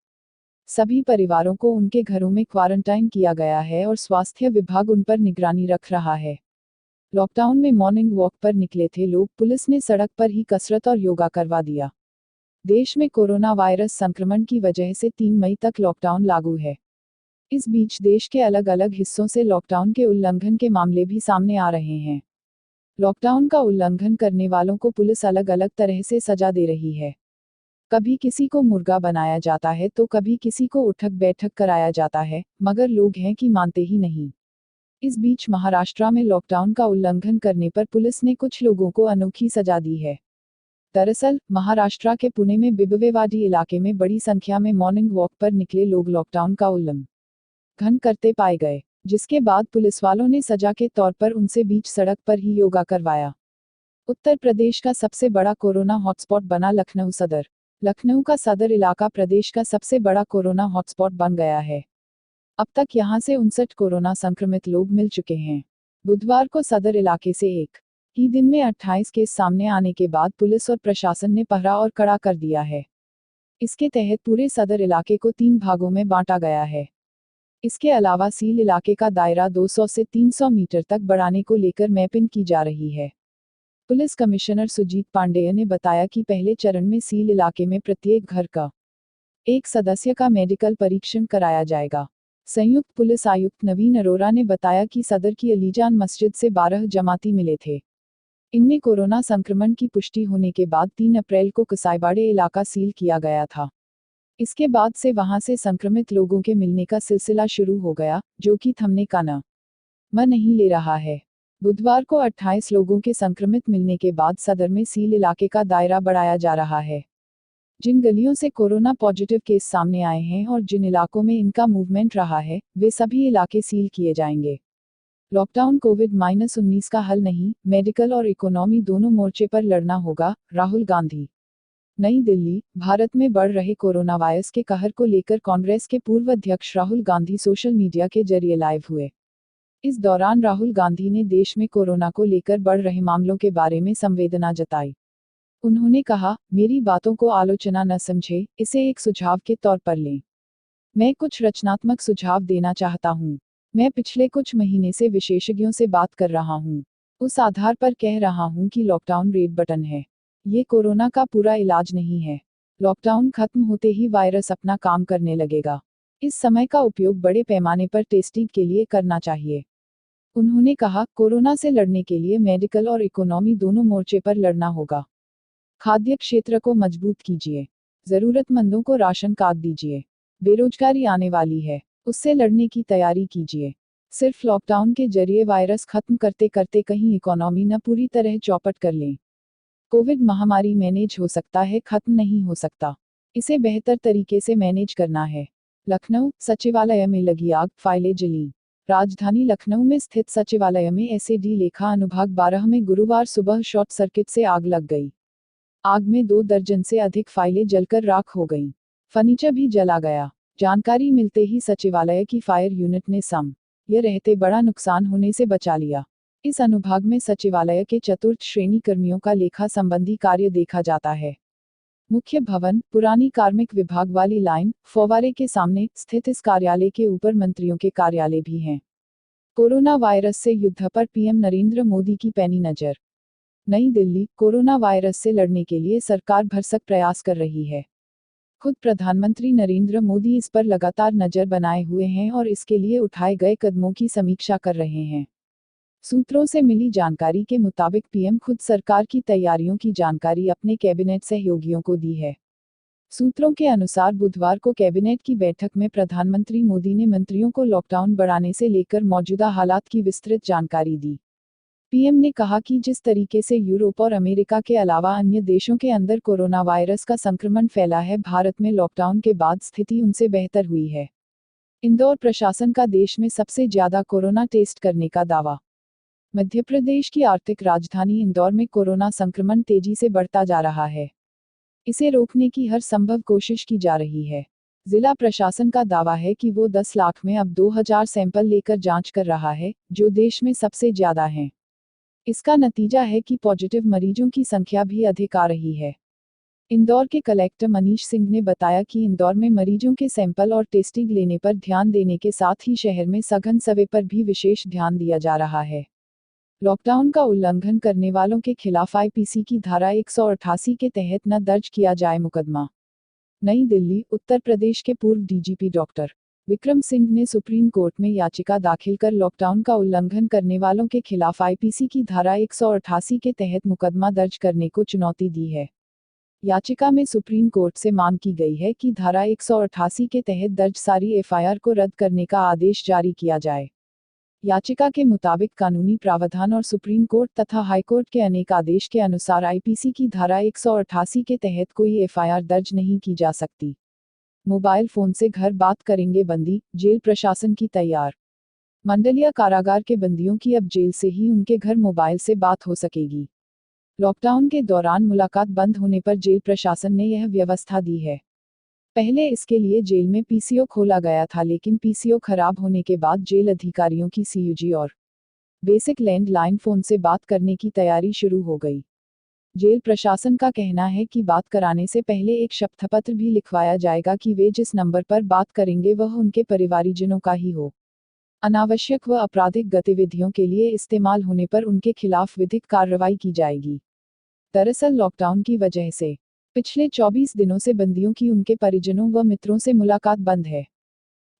सभी परिवारों को उनके घरों में क्वारंटाइन किया गया है और स्वास्थ्य विभाग उन पर निगरानी रख रहा है। लॉकडाउन में मॉर्निंग वॉक पर निकले थे लोग, पुलिस ने सड़क पर ही कसरत और योगा करवा दिया। देश में कोरोना वायरस संक्रमण की वजह से 3 मई तक लॉकडाउन लागू है। इस बीच देश के अलग अलग हिस्सों से लॉकडाउन के उल्लंघन के मामले भी सामने आ रहे हैं। लॉकडाउन का उल्लंघन करने वालों को पुलिस अलग अलग तरह से सजा दे रही है। कभी किसी को मुर्गा बनाया जाता है तो कभी किसी को उठक बैठक कराया जाता है, मगर लोग हैं कि मानते ही नहीं। इस बीच महाराष्ट्र में लॉकडाउन का उल्लंघन करने पर पुलिस ने कुछ लोगों को अनोखी सजा दी है। दरअसल, महाराष्ट्र के पुणे में बिबवेवाडी इलाके में बड़ी संख्या में मॉर्निंग वॉक पर निकले लोग लॉकडाउन का उल्लंघन करते पाए गए, जिसके बाद पुलिस वालों ने सजा के तौर पर उनसे बीच सड़क पर ही योगा करवाया। उत्तर प्रदेश का सबसे बड़ा कोरोना हॉटस्पॉट बना लखनऊ सदर। लखनऊ का सदर इलाका प्रदेश का सबसे बड़ा कोरोना हॉटस्पॉट बन गया है। अब तक यहां से 59 कोरोना संक्रमित लोग मिल चुके हैं। बुधवार को सदर इलाके से एक ही दिन में 28 केस सामने आने के बाद पुलिस और प्रशासन ने पहरा और कड़ा कर दिया है। इसके तहत पूरे सदर इलाके को 3 भागों में बांटा गया है। इसके अलावा सील इलाके का दायरा 200 से 300 मीटर तक बढ़ाने को लेकर मैपिंग की जा रही है। पुलिस कमिश्नर सुजीत पांडेय ने बताया कि पहले चरण में सील इलाके में प्रत्येक घर का एक सदस्य का मेडिकल परीक्षण कराया जाएगा। संयुक्त पुलिस आयुक्त नवीन अरोरा ने बताया कि सदर की अलीजान मस्जिद से 12 जमाती मिले थे। इनमें कोरोना संक्रमण की पुष्टि होने के बाद 3 अप्रैल को कसाईबाड़े इलाका सील किया गया था। इसके बाद से वहां से संक्रमित लोगों के मिलने का सिलसिला शुरू हो गया, जो कि थमने का नाम नहीं ले रहा है। बुधवार को 28 लोगों के संक्रमित मिलने के बाद सदर में सील इलाके का दायरा बढ़ाया जा रहा है। जिन गलियों से कोरोना पॉजिटिव केस सामने आए हैं और जिन इलाकों में इनका मूवमेंट रहा है, वे सभी इलाके सील किए जाएंगे। लॉकडाउन कोविड-19 का हल नहीं, मेडिकल और इकोनॉमी दोनों मोर्चे पर लड़ना होगा, राहुल गांधी। नई दिल्ली, भारत में बढ़ रहे कोरोना वायरस के कहर को लेकर कांग्रेस के पूर्व अध्यक्ष राहुल गांधी सोशल मीडिया के जरिए लाइव हुए। इस दौरान राहुल गांधी ने देश में कोरोना को लेकर बढ़ रहे मामलों के बारे में संवेदना जताई। उन्होंने कहा, मेरी बातों को आलोचना न समझे, इसे एक सुझाव के तौर पर लें। मैं कुछ रचनात्मक सुझाव देना चाहता हूँ। मैं पिछले कुछ महीने से विशेषज्ञों से बात कर रहा हूँ। उस आधार पर कह रहा हूँ कि लॉकडाउन रेड बटन है। ये कोरोना का पूरा इलाज नहीं है। लॉकडाउन खत्म होते ही वायरस अपना काम करने लगेगा। इस समय का उपयोग बड़े पैमाने पर टेस्टिंग के लिए करना चाहिए। उन्होंने कहा, कोरोना से लड़ने के लिए मेडिकल और इकोनॉमी दोनों मोर्चे पर लड़ना होगा। खाद्य क्षेत्र को मजबूत कीजिए। जरूरतमंदों को राशन कार्ड दीजिए। बेरोजगारी आने वाली है, उससे लड़ने की तैयारी कीजिए। सिर्फ लॉकडाउन के जरिए वायरस खत्म करते करते कहीं इकोनॉमी न पूरी तरह चौपट कर लें। कोविड महामारी मैनेज हो सकता है, खत्म नहीं हो सकता। इसे बेहतर तरीके से मैनेज करना है। लखनऊ, सचिवालय में लगी आग, फाइलें जली। राजधानी लखनऊ में स्थित सचिवालय में एसएडी लेखा अनुभाग 12 में गुरुवार सुबह शॉर्ट सर्किट से आग लग गई। आग में 2 दर्जन से अधिक फाइलें जलकर राख हो गईं। फर्नीचर भी जला गया। जानकारी मिलते ही सचिवालय की फायर यूनिट ने यह रहते बड़ा नुकसान होने से बचा लिया। इस अनुभाग में सचिवालय के चतुर्थ श्रेणी कर्मियों का लेखा संबंधी कार्य देखा जाता है। मुख्य भवन, पुरानी कार्मिक विभाग वाली लाइन, फव्वारे के सामने स्थित इस कार्यालय के ऊपर मंत्रियों के कार्यालय भी हैं। कोरोना वायरस से युद्ध पर पीएम नरेंद्र मोदी की पैनी नजर। नई दिल्ली, कोरोना वायरस से लड़ने के लिए सरकार भरसक प्रयास कर रही है। खुद प्रधानमंत्री नरेंद्र मोदी इस पर लगातार नजर बनाए हुए हैं और इसके लिए उठाए गए कदमों की समीक्षा कर रहे हैं। सूत्रों से मिली जानकारी के मुताबिक पीएम खुद सरकार की तैयारियों की जानकारी अपने कैबिनेट सहयोगियों को दी है। सूत्रों के अनुसार बुधवार को कैबिनेट की बैठक में प्रधानमंत्री मोदी ने मंत्रियों को लॉकडाउन बढ़ाने से लेकर मौजूदा हालात की विस्तृत जानकारी दी। पीएम ने कहा कि जिस तरीके से यूरोप और अमेरिका के अलावा अन्य देशों के अंदर कोरोना वायरस का संक्रमण फैला है, भारत में लॉकडाउन के बाद स्थिति उनसे बेहतर हुई है। इंदौर प्रशासन का देश में सबसे ज्यादा कोरोना टेस्ट करने का दावा। मध्य प्रदेश की आर्थिक राजधानी इंदौर में कोरोना संक्रमण तेजी से बढ़ता जा रहा है। इसे रोकने की हर संभव कोशिश की जा रही है। जिला प्रशासन का दावा है कि वो 10 लाख में अब 2000 सैंपल लेकर जांच कर रहा है, जो देश में सबसे ज्यादा है। इसका नतीजा है कि पॉजिटिव मरीजों की संख्या भी अधिक आ रही है। इंदौर के कलेक्टर मनीष सिंह ने बताया कि इंदौर में मरीजों के सैंपल और टेस्टिंग लेने पर ध्यान देने के साथ ही शहर में सघन सर्वे पर भी विशेष ध्यान दिया जा रहा है। लॉकडाउन का उल्लंघन करने वालों के खिलाफ आईपीसी की धारा 188 के तहत न दर्ज किया जाए मुकदमा। नई दिल्ली, उत्तर प्रदेश के पूर्व डीजीपी डॉक्टर विक्रम सिंह ने सुप्रीम कोर्ट में याचिका दाखिल कर लॉकडाउन का उल्लंघन करने वालों के खिलाफ आईपीसी की धारा 188 के तहत मुकदमा दर्ज करने को चुनौती दी है। याचिका में सुप्रीम कोर्ट से मांग की गई है कि धारा 188 के तहत दर्ज सारी एफआईआर को रद्द करने का आदेश जारी किया जाए। याचिका के मुताबिक कानूनी प्रावधान और सुप्रीम कोर्ट तथा हाईकोर्ट के अनेक आदेश के अनुसार आईपीसी की धारा 188 के तहत कोई एफआईआर दर्ज नहीं की जा सकती। मोबाइल फोन से घर बात करेंगे बंदी, जेल प्रशासन की तैयार। मंडलिया कारागार के बंदियों की अब जेल से ही उनके घर मोबाइल से बात हो सकेगी। लॉकडाउन के दौरान मुलाकात बंद होने पर जेल प्रशासन ने यह व्यवस्था दी है। पहले इसके लिए जेल में पीसीओ खोला गया था, लेकिन पीसीओ खराब होने के बाद जेल अधिकारियों की सीयूजी और बेसिक लैंडलाइन फोन से बात करने की तैयारी शुरू हो गई। जेल प्रशासन का कहना है कि बात कराने से पहले एक शपथपत्र भी लिखवाया जाएगा कि वे जिस नंबर पर बात करेंगे वह उनके परिवारीजनों का ही हो। अनावश्यक व आपराधिक गतिविधियों के लिए इस्तेमाल होने पर उनके खिलाफ विधिक कार्रवाई की जाएगी। दरअसल लॉकडाउन की वजह से पिछले 24 दिनों से बंदियों की उनके परिजनों व मित्रों से मुलाकात बंद है।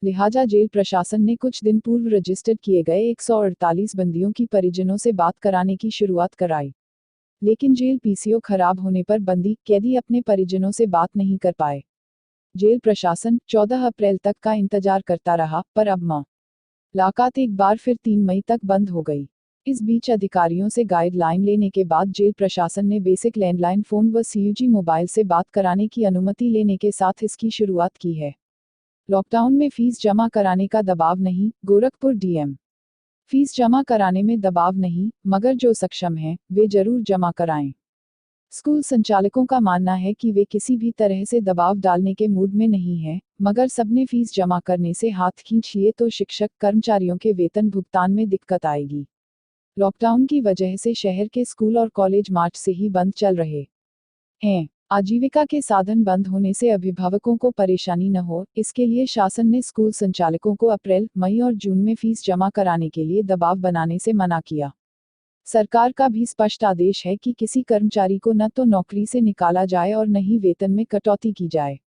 लिहाजा जेल प्रशासन ने कुछ दिन पूर्व रजिस्टर किए गए 148 बंदियों की परिजनों से बात कराने की शुरुआत कराई। लेकिन जेल पीसीओ खराब होने पर बंदी कैदी अपने परिजनों से बात नहीं कर पाए। जेल प्रशासन 14 अप्रैल तक का इंतजार करता रहा, पर अब मुलाकात एक बार फिर 3 मई तक बंद हो गई। इस बीच अधिकारियों से गाइडलाइन लेने के बाद जेल प्रशासन ने बेसिक लैंडलाइन फोन व सीयूजी मोबाइल से बात कराने की अनुमति लेने के साथ इसकी शुरुआत की है। लॉकडाउन में फीस जमा कराने का दबाव नहीं, गोरखपुर डीएम। फीस जमा कराने में दबाव नहीं, मगर जो सक्षम हैं, वे जरूर जमा कराएं। स्कूल संचालकों का मानना है कि वे किसी भी तरह से दबाव डालने के मूड में नहीं हैं, मगर सबने फीस जमा करने से हाथ खींच लिए तो शिक्षक कर्मचारियों के वेतन भुगतान में दिक्कत आएगी। लॉकडाउन की वजह से शहर के स्कूल और कॉलेज मार्च से ही बंद चल रहे हैं। आजीविका के साधन बंद होने से अभिभावकों को परेशानी न हो, इसके लिए शासन ने स्कूल संचालकों को अप्रैल, मई और जून में फीस जमा कराने के लिए दबाव बनाने से मना किया। सरकार का भी स्पष्ट आदेश है कि किसी कर्मचारी को न तो नौकरी से निकाला जाए और न ही वेतन में कटौती की जाए।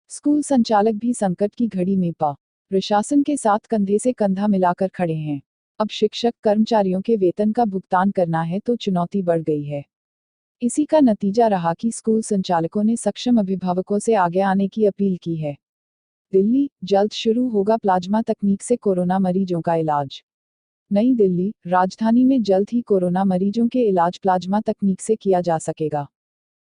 स्कूल संचालक भी संकट की घड़ी में प्रशासन के साथ कंधे से कंधा मिलाकर खड़े हैं। अब शिक्षक कर्मचारियों के वेतन का भुगतान करना है तो चुनौती बढ़ गई है। इसी का नतीजा रहा कि स्कूल संचालकों ने सक्षम अभिभावकों से आगे आने की अपील की है। दिल्ली, जल्द शुरू होगा प्लाज्मा तकनीक से कोरोना मरीजों का इलाज। नई दिल्ली, राजधानी में जल्द ही कोरोना मरीजों के इलाज प्लाज्मा तकनीक से किया जा सकेगा।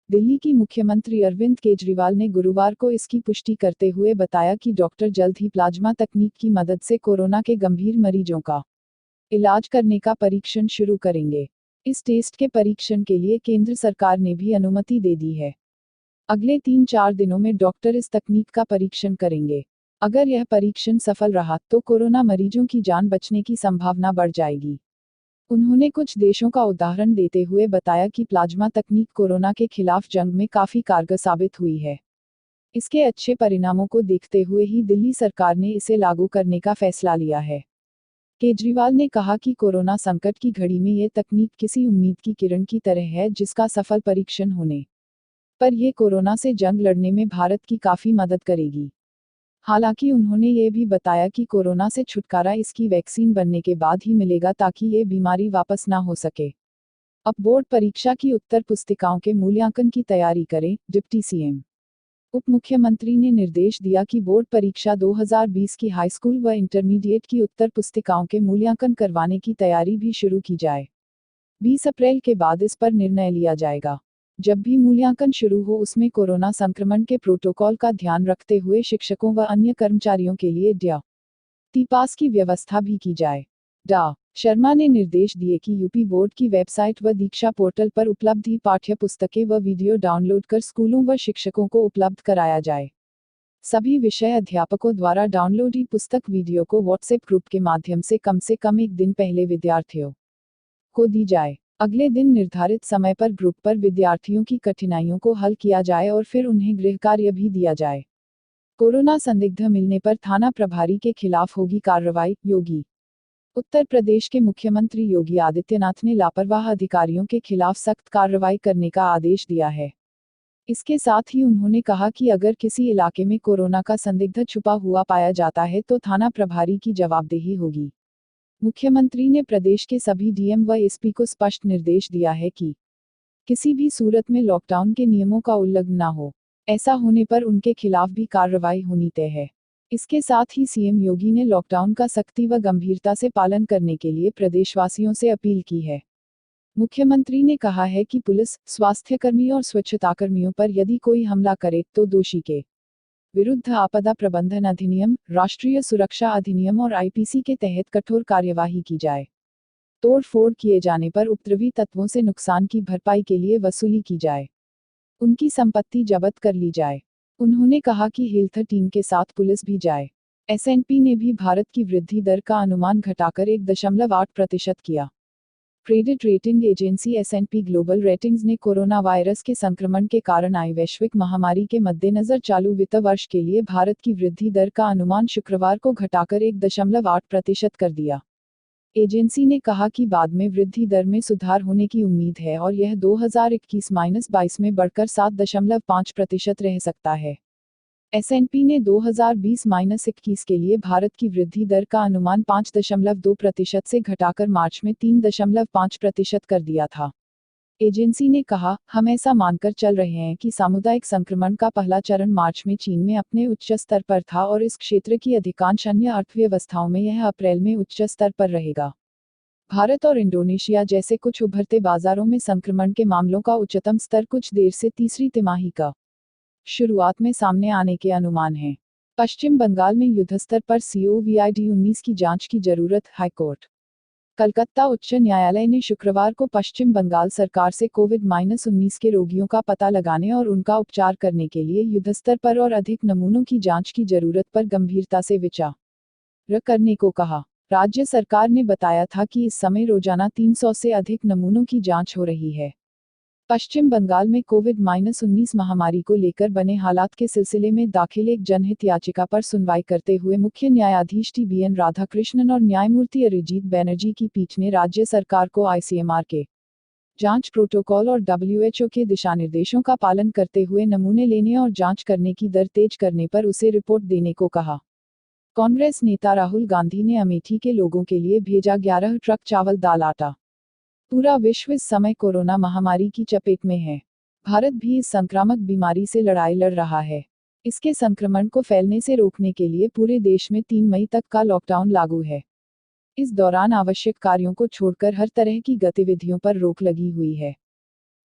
दिल्ली की मुख्यमंत्री अरविंद केजरीवाल ने गुरुवार को इसकी पुष्टि करते हुए बताया कि डॉक्टर जल्द ही प्लाज्मा तकनीक की मदद से कोरोना के गंभीर मरीजों का इलाज करने का परीक्षण शुरू करेंगे। इस टेस्ट के परीक्षण के लिए केंद्र सरकार ने भी अनुमति दे दी है। अगले 3-4 दिनों में डॉक्टर इस तकनीक का परीक्षण करेंगे। अगर यह परीक्षण सफल रहा तो कोरोना मरीजों की जान बचने की संभावना बढ़ जाएगी। उन्होंने कुछ देशों का उदाहरण देते हुए बताया कि प्लाज्मा तकनीक कोरोना के खिलाफ जंग में काफी कारगर साबित हुई है। इसके अच्छे परिणामों को देखते हुए ही दिल्ली सरकार ने इसे लागू करने का फैसला लिया है। केजरीवाल ने कहा कि कोरोना संकट की घड़ी में ये तकनीक किसी उम्मीद की किरण की तरह है जिसका सफल परीक्षण होने पर यह कोरोना से जंग लड़ने में भारत की काफी मदद करेगी। हालांकि उन्होंने ये भी बताया कि कोरोना से छुटकारा इसकी वैक्सीन बनने के बाद ही मिलेगा ताकि ये बीमारी वापस ना हो सके। अब बोर्ड परीक्षा की उत्तर पुस्तिकाओं के मूल्यांकन की तैयारी करें, डिप्टी सीएम। उप मुख्यमंत्री ने निर्देश दिया कि बोर्ड परीक्षा 2020 की हाई स्कूल व इंटरमीडिएट की उत्तर पुस्तिकाओं के मूल्यांकन करवाने की तैयारी भी शुरू की जाए। 20 अप्रैल के बाद इस पर निर्णय लिया जाएगा। जब भी मूल्यांकन शुरू हो उसमें कोरोना संक्रमण के प्रोटोकॉल का ध्यान रखते हुए शिक्षकों व अन्य कर्मचारियों के लिए टी पास की व्यवस्था भी की जाए। डा. शर्मा ने निर्देश दिए कि यूपी बोर्ड की वेबसाइट व दीक्षा पोर्टल पर उपलब्ध ही पाठ्य पुस्तकें व वीडियो डाउनलोड कर स्कूलों व शिक्षकों को उपलब्ध कराया जाए। सभी विषय अध्यापकों द्वारा डाउनलोड ही पुस्तक वीडियो को व्हाट्सएप ग्रुप के माध्यम से कम एक दिन पहले विद्यार्थियों को दी जाए। अगले दिन निर्धारित समय पर ग्रुप पर विद्यार्थियों की कठिनाइयों को हल किया जाए और फिर उन्हें गृह कार्य भी दिया जाए। कोरोना संदिग्ध मिलने पर थाना प्रभारी के खिलाफ होगी कार्रवाई, योगी। उत्तर प्रदेश के मुख्यमंत्री योगी आदित्यनाथ ने लापरवाह अधिकारियों के खिलाफ सख्त कार्रवाई करने का आदेश दिया है। इसके साथ ही उन्होंने कहा कि अगर किसी इलाके में कोरोना का संदिग्ध छुपा हुआ पाया जाता है तो थाना प्रभारी की जवाबदेही होगी। मुख्यमंत्री ने प्रदेश के सभी डीएम व एसपी को स्पष्ट निर्देश दिया है कि किसी भी सूरत में लॉकडाउन के नियमों का उल्लंघन न हो। ऐसा होने पर उनके खिलाफ भी कार्रवाई होनी तय है। इसके साथ ही सीएम योगी ने लॉकडाउन का सख्ती व गंभीरता से पालन करने के लिए प्रदेशवासियों से अपील की है। मुख्यमंत्री ने कहा है कि पुलिस, स्वास्थ्यकर्मी और स्वच्छताकर्मियों पर यदि कोई हमला करे तो दोषी के विरुद्ध आपदा प्रबंधन अधिनियम, राष्ट्रीय सुरक्षा अधिनियम और आईपीसी के तहत कठोर कार्यवाही की जाए। तोड़फोड़ किए जाने पर उपद्रवी तत्वों से नुकसान की भरपाई के लिए वसूली की जाए। उनकी संपत्ति जब्त कर ली जाए। उन्होंने कहा कि हेल्थ टीम के साथ पुलिस भी जाए। एसएनपी ने भी भारत की वृद्धि दर का अनुमान घटाकर 1.8% किया। Credit rating agency S&P global ratings ने कोरोना वायरस के संक्रमण के कारण आई वैश्विक महामारी के मद्देनजर चालू वित्त वर्ष के लिए भारत की वृद्धि दर का अनुमान शुक्रवार को घटाकर 1.8% कर दिया। एजेंसी ने कहा कि बाद में वृद्धि दर में सुधार होने की उम्मीद है और यह 2021-22 में बढ़कर 7.5% रह सकता है। एसएनपी ने 2020-21 के लिए भारत की वृद्धि दर का अनुमान 5.2% से घटाकर मार्च में 3.5% कर दिया था। एजेंसी ने कहा, हम ऐसा मानकर चल रहे हैं कि सामुदायिक संक्रमण का पहला चरण मार्च में चीन में अपने उच्च स्तर पर था और इस क्षेत्र की अधिकांश अन्य अर्थव्यवस्थाओं में यह अप्रैल में उच्च स्तर पर रहेगा। भारत और इंडोनेशिया जैसे कुछ उभरते बाजारों में संक्रमण के मामलों का उच्चतम स्तर कुछ देर से तीसरी तिमाही का शुरुआत में सामने आने के अनुमान हैं। पश्चिम बंगाल में युद्धस्तर पर COVID-19 की जांच की जरूरत, हाईकोर्ट। कलकत्ता उच्च न्यायालय ने शुक्रवार को पश्चिम बंगाल सरकार से COVID-19 के रोगियों का पता लगाने और उनका उपचार करने के लिए युद्धस्तर पर और अधिक नमूनों की जांच की जरूरत पर गंभीरता से विचार करने को कहा। राज्य सरकार ने बताया था कि इस समय रोजाना 300 से अधिक नमूनों की जांच हो रही है। पश्चिम बंगाल में COVID-19 महामारी को लेकर बने हालात के सिलसिले में दाखिल एक जनहित याचिका पर सुनवाई करते हुए मुख्य न्यायाधीश टी.बी.एन. राधाकृष्णन और न्यायमूर्ति अरिजीत बैनर्जी की पीठ ने राज्य सरकार को आईसीएमआर के जांच प्रोटोकॉल और WHO के दिशानिर्देशों का पालन करते हुए नमूने लेने और जांच करने की दर तेज करने पर उसे रिपोर्ट देने को कहा। कांग्रेस नेता राहुल गांधी ने अमेठी के लोगों के लिए भेजा 11 ट्रक चावल दाल आटा। पूरा विश्व इस समय कोरोना महामारी की चपेट में है। भारत भी इस संक्रामक बीमारी से लड़ाई लड़ रहा है। इसके संक्रमण को फैलने से रोकने के लिए पूरे देश में 3 मई तक का लॉकडाउन लागू है। इस दौरान आवश्यक कार्यों को छोड़कर हर तरह की गतिविधियों पर रोक लगी हुई है।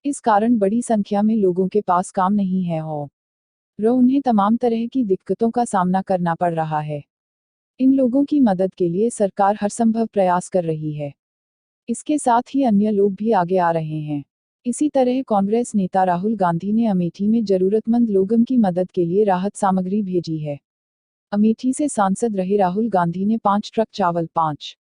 इस कारण बड़ी संख्या में लोगों के पास काम नहीं है और उन्हें तमाम तरह की दिक्कतों का सामना करना पड़ रहा है। इन लोगों की मदद के लिए सरकार हर संभव प्रयास कर रही है। इसके साथ ही अन्य लोग भी आगे आ रहे हैं। इसी तरह कांग्रेस नेता राहुल गांधी ने अमेठी में जरूरतमंद लोगों की मदद के लिए राहत सामग्री भेजी है। अमेठी से सांसद रहे राहुल गांधी ने 5 ट्रक चावल, 5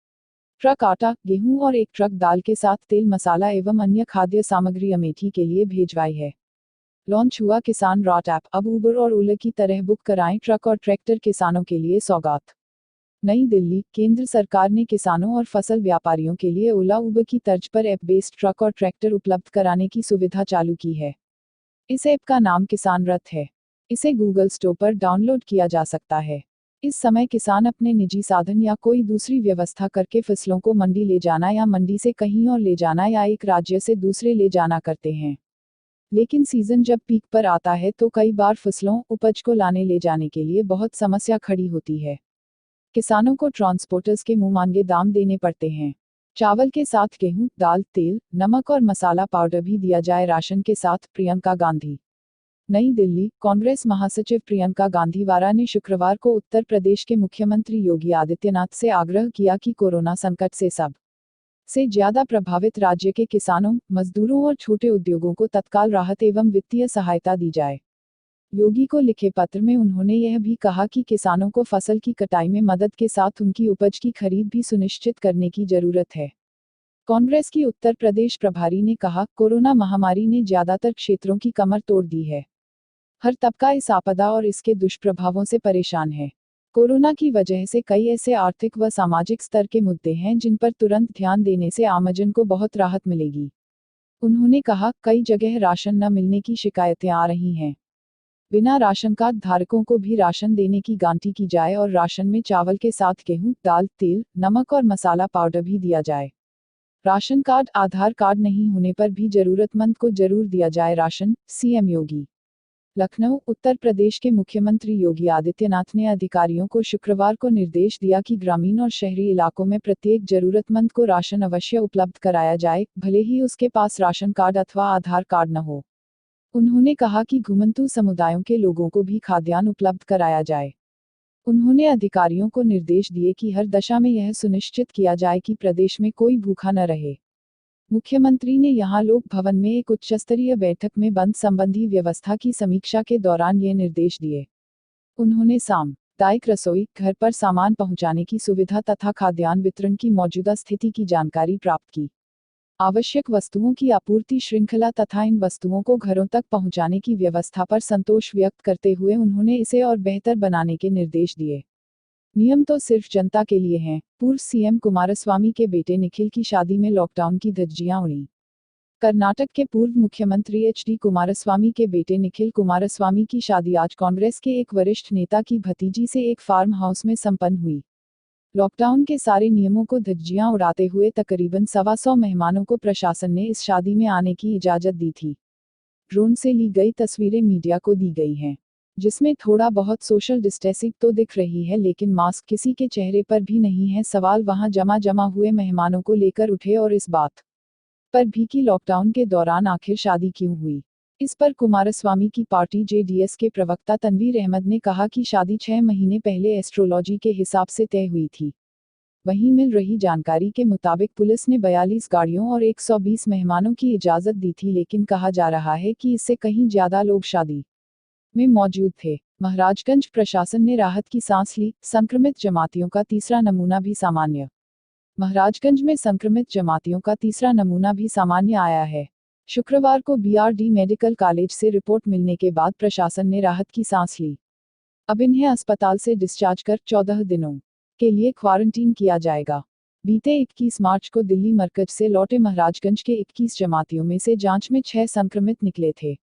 ट्रक आटा, गेहूं और 1 ट्रक दाल के साथ तेल, मसाला एवं अन्य खाद्य सामग्री अमेठी के लिए भेजवाई है। लॉन्च हुआ किसान रॉट ऐप, अब उबर और ओला की तरह बुक कराएं ट्रक और ट्रैक्टर, किसानों के लिए सौगात। नई दिल्ली, केंद्र सरकार ने किसानों और फसल व्यापारियों के लिए ओला उबर की तर्ज पर ऐप बेस्ड ट्रक और ट्रैक्टर उपलब्ध कराने की सुविधा चालू की है। इस ऐप का नाम किसान रथ है। इसे गूगल स्टोर पर डाउनलोड किया जा सकता है। इस समय किसान अपने निजी साधन या कोई दूसरी व्यवस्था करके फसलों को मंडी ले जाना या मंडी से कहीं और ले जाना या एक राज्य से दूसरे ले जाना करते हैं। लेकिन सीजन जब पीक पर आता है तो कई बार फसलों, उपज को लाने ले जाने के लिए बहुत समस्या खड़ी होती है। किसानों को ट्रांसपोर्टर्स के मुंहमांगे दाम देने पड़ते हैं। चावल के साथ गेहूं, दाल, तेल, नमक और मसाला पाउडर भी दिया जाए राशन के साथ। प्रियंका गांधी। नई दिल्ली, कांग्रेस महासचिव प्रियंका गांधी वारा ने शुक्रवार को उत्तर प्रदेश के मुख्यमंत्री योगी आदित्यनाथ से आग्रह किया कि कोरोना संकट से सबसे ज्यादा प्रभावित राज्य के किसानों, मजदूरों और छोटे उद्योगों को तत्काल राहत एवं वित्तीय सहायता दी जाए। योगी को लिखे पत्र में उन्होंने यह भी कहा कि किसानों को फसल की कटाई में मदद के साथ उनकी उपज की खरीद भी सुनिश्चित करने की जरूरत है। कांग्रेस की उत्तर प्रदेश प्रभारी ने कहा, कोरोना महामारी ने ज्यादातर क्षेत्रों की कमर तोड़ दी है। हर तबका इस आपदा और इसके दुष्प्रभावों से परेशान है। कोरोना की वजह से कई ऐसे आर्थिक व सामाजिक स्तर के मुद्दे हैं जिन पर तुरंत ध्यान देने से आमजन को बहुत राहत मिलेगी। उन्होंने कहा, कई जगह राशन न मिलने की शिकायतें आ रही हैं। बिना राशन कार्ड धारकों को भी राशन देने की गारंटी की जाए और राशन में चावल के साथ गेहूं, दाल, तेल, नमक और मसाला पाउडर भी दिया जाए। राशन कार्ड, आधार कार्ड नहीं होने पर भी जरूरतमंद को जरूर दिया जाए राशन। सीएम योगी। लखनऊ, उत्तर प्रदेश के मुख्यमंत्री योगी आदित्यनाथ ने अधिकारियों को शुक्रवार को निर्देश दिया कि ग्रामीण और शहरी इलाकों में प्रत्येक जरूरतमंद को राशन अवश्य उपलब्ध कराया जाए, भले ही उसके पास राशन कार्ड अथवा आधार कार्ड न हो। उन्होंने कहा कि घुमंतू समुदायों के लोगों को भी खाद्यान्न उपलब्ध कराया जाए। उन्होंने अधिकारियों को निर्देश दिए कि हर दशा में यह सुनिश्चित किया जाए कि प्रदेश में कोई भूखा न रहे। मुख्यमंत्री ने यहां लोक भवन में एक उच्चस्तरीय बैठक में बंद संबंधी व्यवस्था की समीक्षा के दौरान ये निर्देश दिए। उन्होंने सामुदायिक रसोई घर पर सामान पहुंचाने की सुविधा तथा खाद्यान्न वितरण की मौजूदा स्थिति की जानकारी प्राप्त की। आवश्यक वस्तुओं की आपूर्ति श्रृंखला तथा इन वस्तुओं को घरों तक पहुंचाने की व्यवस्था पर संतोष व्यक्त करते हुए उन्होंने इसे और बेहतर बनाने के निर्देश दिए। नियम तो सिर्फ जनता के लिए हैं। पूर्व सीएम कुमारस्वामी के बेटे निखिल की शादी में लॉकडाउन की धज्जियां उड़ी। कर्नाटक के पूर्व मुख्यमंत्री एचडी कुमारस्वामी के बेटे निखिल कुमारस्वामी की शादी आज कांग्रेस के एक वरिष्ठ नेता की भतीजी से एक फार्म हाउस में संपन्न हुई। लॉकडाउन के सारे नियमों को धज्जियां उड़ाते हुए तकरीबन 125 मेहमानों को प्रशासन ने इस शादी में आने की इजाजत दी थी। ड्रोन से ली गई तस्वीरें मीडिया को दी गई हैं, जिसमें थोड़ा बहुत सोशल डिस्टेंसिंग तो दिख रही है लेकिन मास्क किसी के चेहरे पर भी नहीं है। सवाल वहां जमा हुए मेहमानों को लेकर उठे और इस बात पर भी कि लॉकडाउन के दौरान आखिर शादी क्यों हुई। इस पर कुमारस्वामी की पार्टी जेडीएस के प्रवक्ता तनवीर अहमद ने कहा कि शादी 6 महीने पहले एस्ट्रोलॉजी के हिसाब से तय हुई थी। वहीं मिल रही जानकारी के मुताबिक पुलिस ने 42 गाड़ियों और 120 मेहमानों की इजाजत दी थी, लेकिन कहा जा रहा है कि इससे कहीं ज्यादा लोग शादी में मौजूद थे। महाराजगंज प्रशासन ने राहत की सांस ली, संक्रमित जमातियों का तीसरा नमूना भी सामान्य। महाराजगंज में संक्रमित जमातियों का तीसरा नमूना भी सामान्य आया है। शुक्रवार को बीआरडी मेडिकल कॉलेज से रिपोर्ट मिलने के बाद प्रशासन ने राहत की सांस ली। अब इन्हें अस्पताल से डिस्चार्ज कर 14 दिनों के लिए क्वारंटीन किया जाएगा। बीते 21 मार्च को दिल्ली मरकज से लौटे महाराजगंज के 21 जमातियों में से जांच में 6 संक्रमित निकले थे।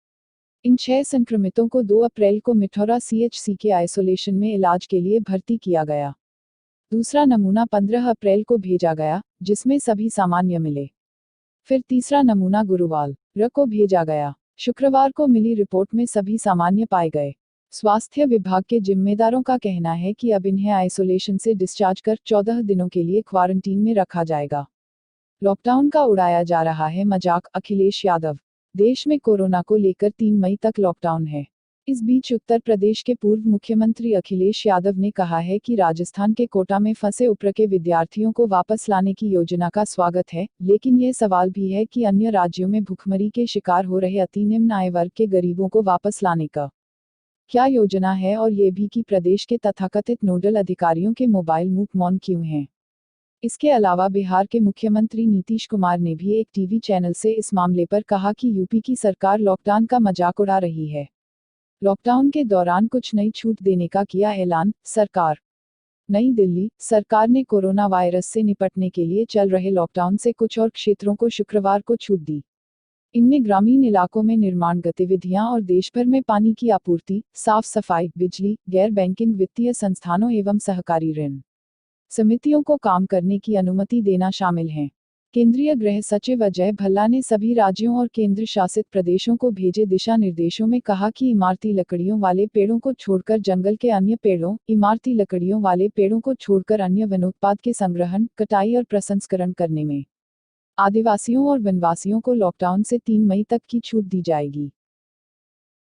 इन 6 संक्रमितों को 2 अप्रैल को मिठौरा सीएचसी के आइसोलेशन में इलाज के लिए भर्ती किया गया। दूसरा नमूना 15 अप्रैल को भेजा गया, जिसमें सभी सामान्य मिले। फिर तीसरा नमूना गुरुवार को भेजा गया। शुक्रवार को मिली रिपोर्ट में सभी सामान्य पाए गए। स्वास्थ्य विभाग के जिम्मेदारों का कहना है कि अब इन्हें आइसोलेशन से डिस्चार्ज कर 14 दिनों के लिए क्वारंटीन में रखा जाएगा। लॉकडाउन का उड़ाया जा रहा है मजाक, अखिलेश यादव। देश में कोरोना को लेकर 3 मई तक लॉकडाउन है। इस बीच उत्तर प्रदेश के पूर्व मुख्यमंत्री अखिलेश यादव ने कहा है कि राजस्थान के कोटा में फंसे उप्र के विद्यार्थियों को वापस लाने की योजना का स्वागत है, लेकिन यह सवाल भी है कि अन्य राज्यों में भुखमरी के शिकार हो रहे अति निम्न आय वर्ग के गरीबों को वापस लाने का क्या योजना है, और ये भी कि प्रदेश के तथाकथित नोडल अधिकारियों के मोबाइल मूक मौन क्यों हैं। इसके अलावा बिहार के मुख्यमंत्री नीतीश कुमार ने भी एक टीवी चैनल से इस मामले पर कहा कि यूपी की सरकार लॉकडाउन का मजाक उड़ा रही है। लॉकडाउन के दौरान कुछ नई छूट देने का किया ऐलान, सरकार। नई दिल्ली, सरकार ने कोरोना वायरस से निपटने के लिए चल रहे लॉकडाउन से कुछ और क्षेत्रों को शुक्रवार को छूट दी। इनमें ग्रामीण इलाकों में निर्माण गतिविधियां और देश भर में पानी की आपूर्ति, साफ सफाई, बिजली, गैर बैंकिंग वित्तीय संस्थानों एवं सहकारी ऋण समितियों को काम करने की अनुमति देना शामिल है। केंद्रीय गृह सचिव अजय भल्ला ने सभी राज्यों और केंद्र शासित प्रदेशों को भेजे दिशा निर्देशों में कहा कि इमारती लकड़ियों वाले पेड़ों को छोड़कर जंगल के अन्य पेड़ों, इमारती लकड़ियों वाले पेड़ों को छोड़कर अन्य वनोत्पाद के संग्रहण, कटाई और प्रसंस्करण करने में आदिवासियों और वनवासियों को लॉकडाउन से 3 मई तक की छूट दी जाएगी।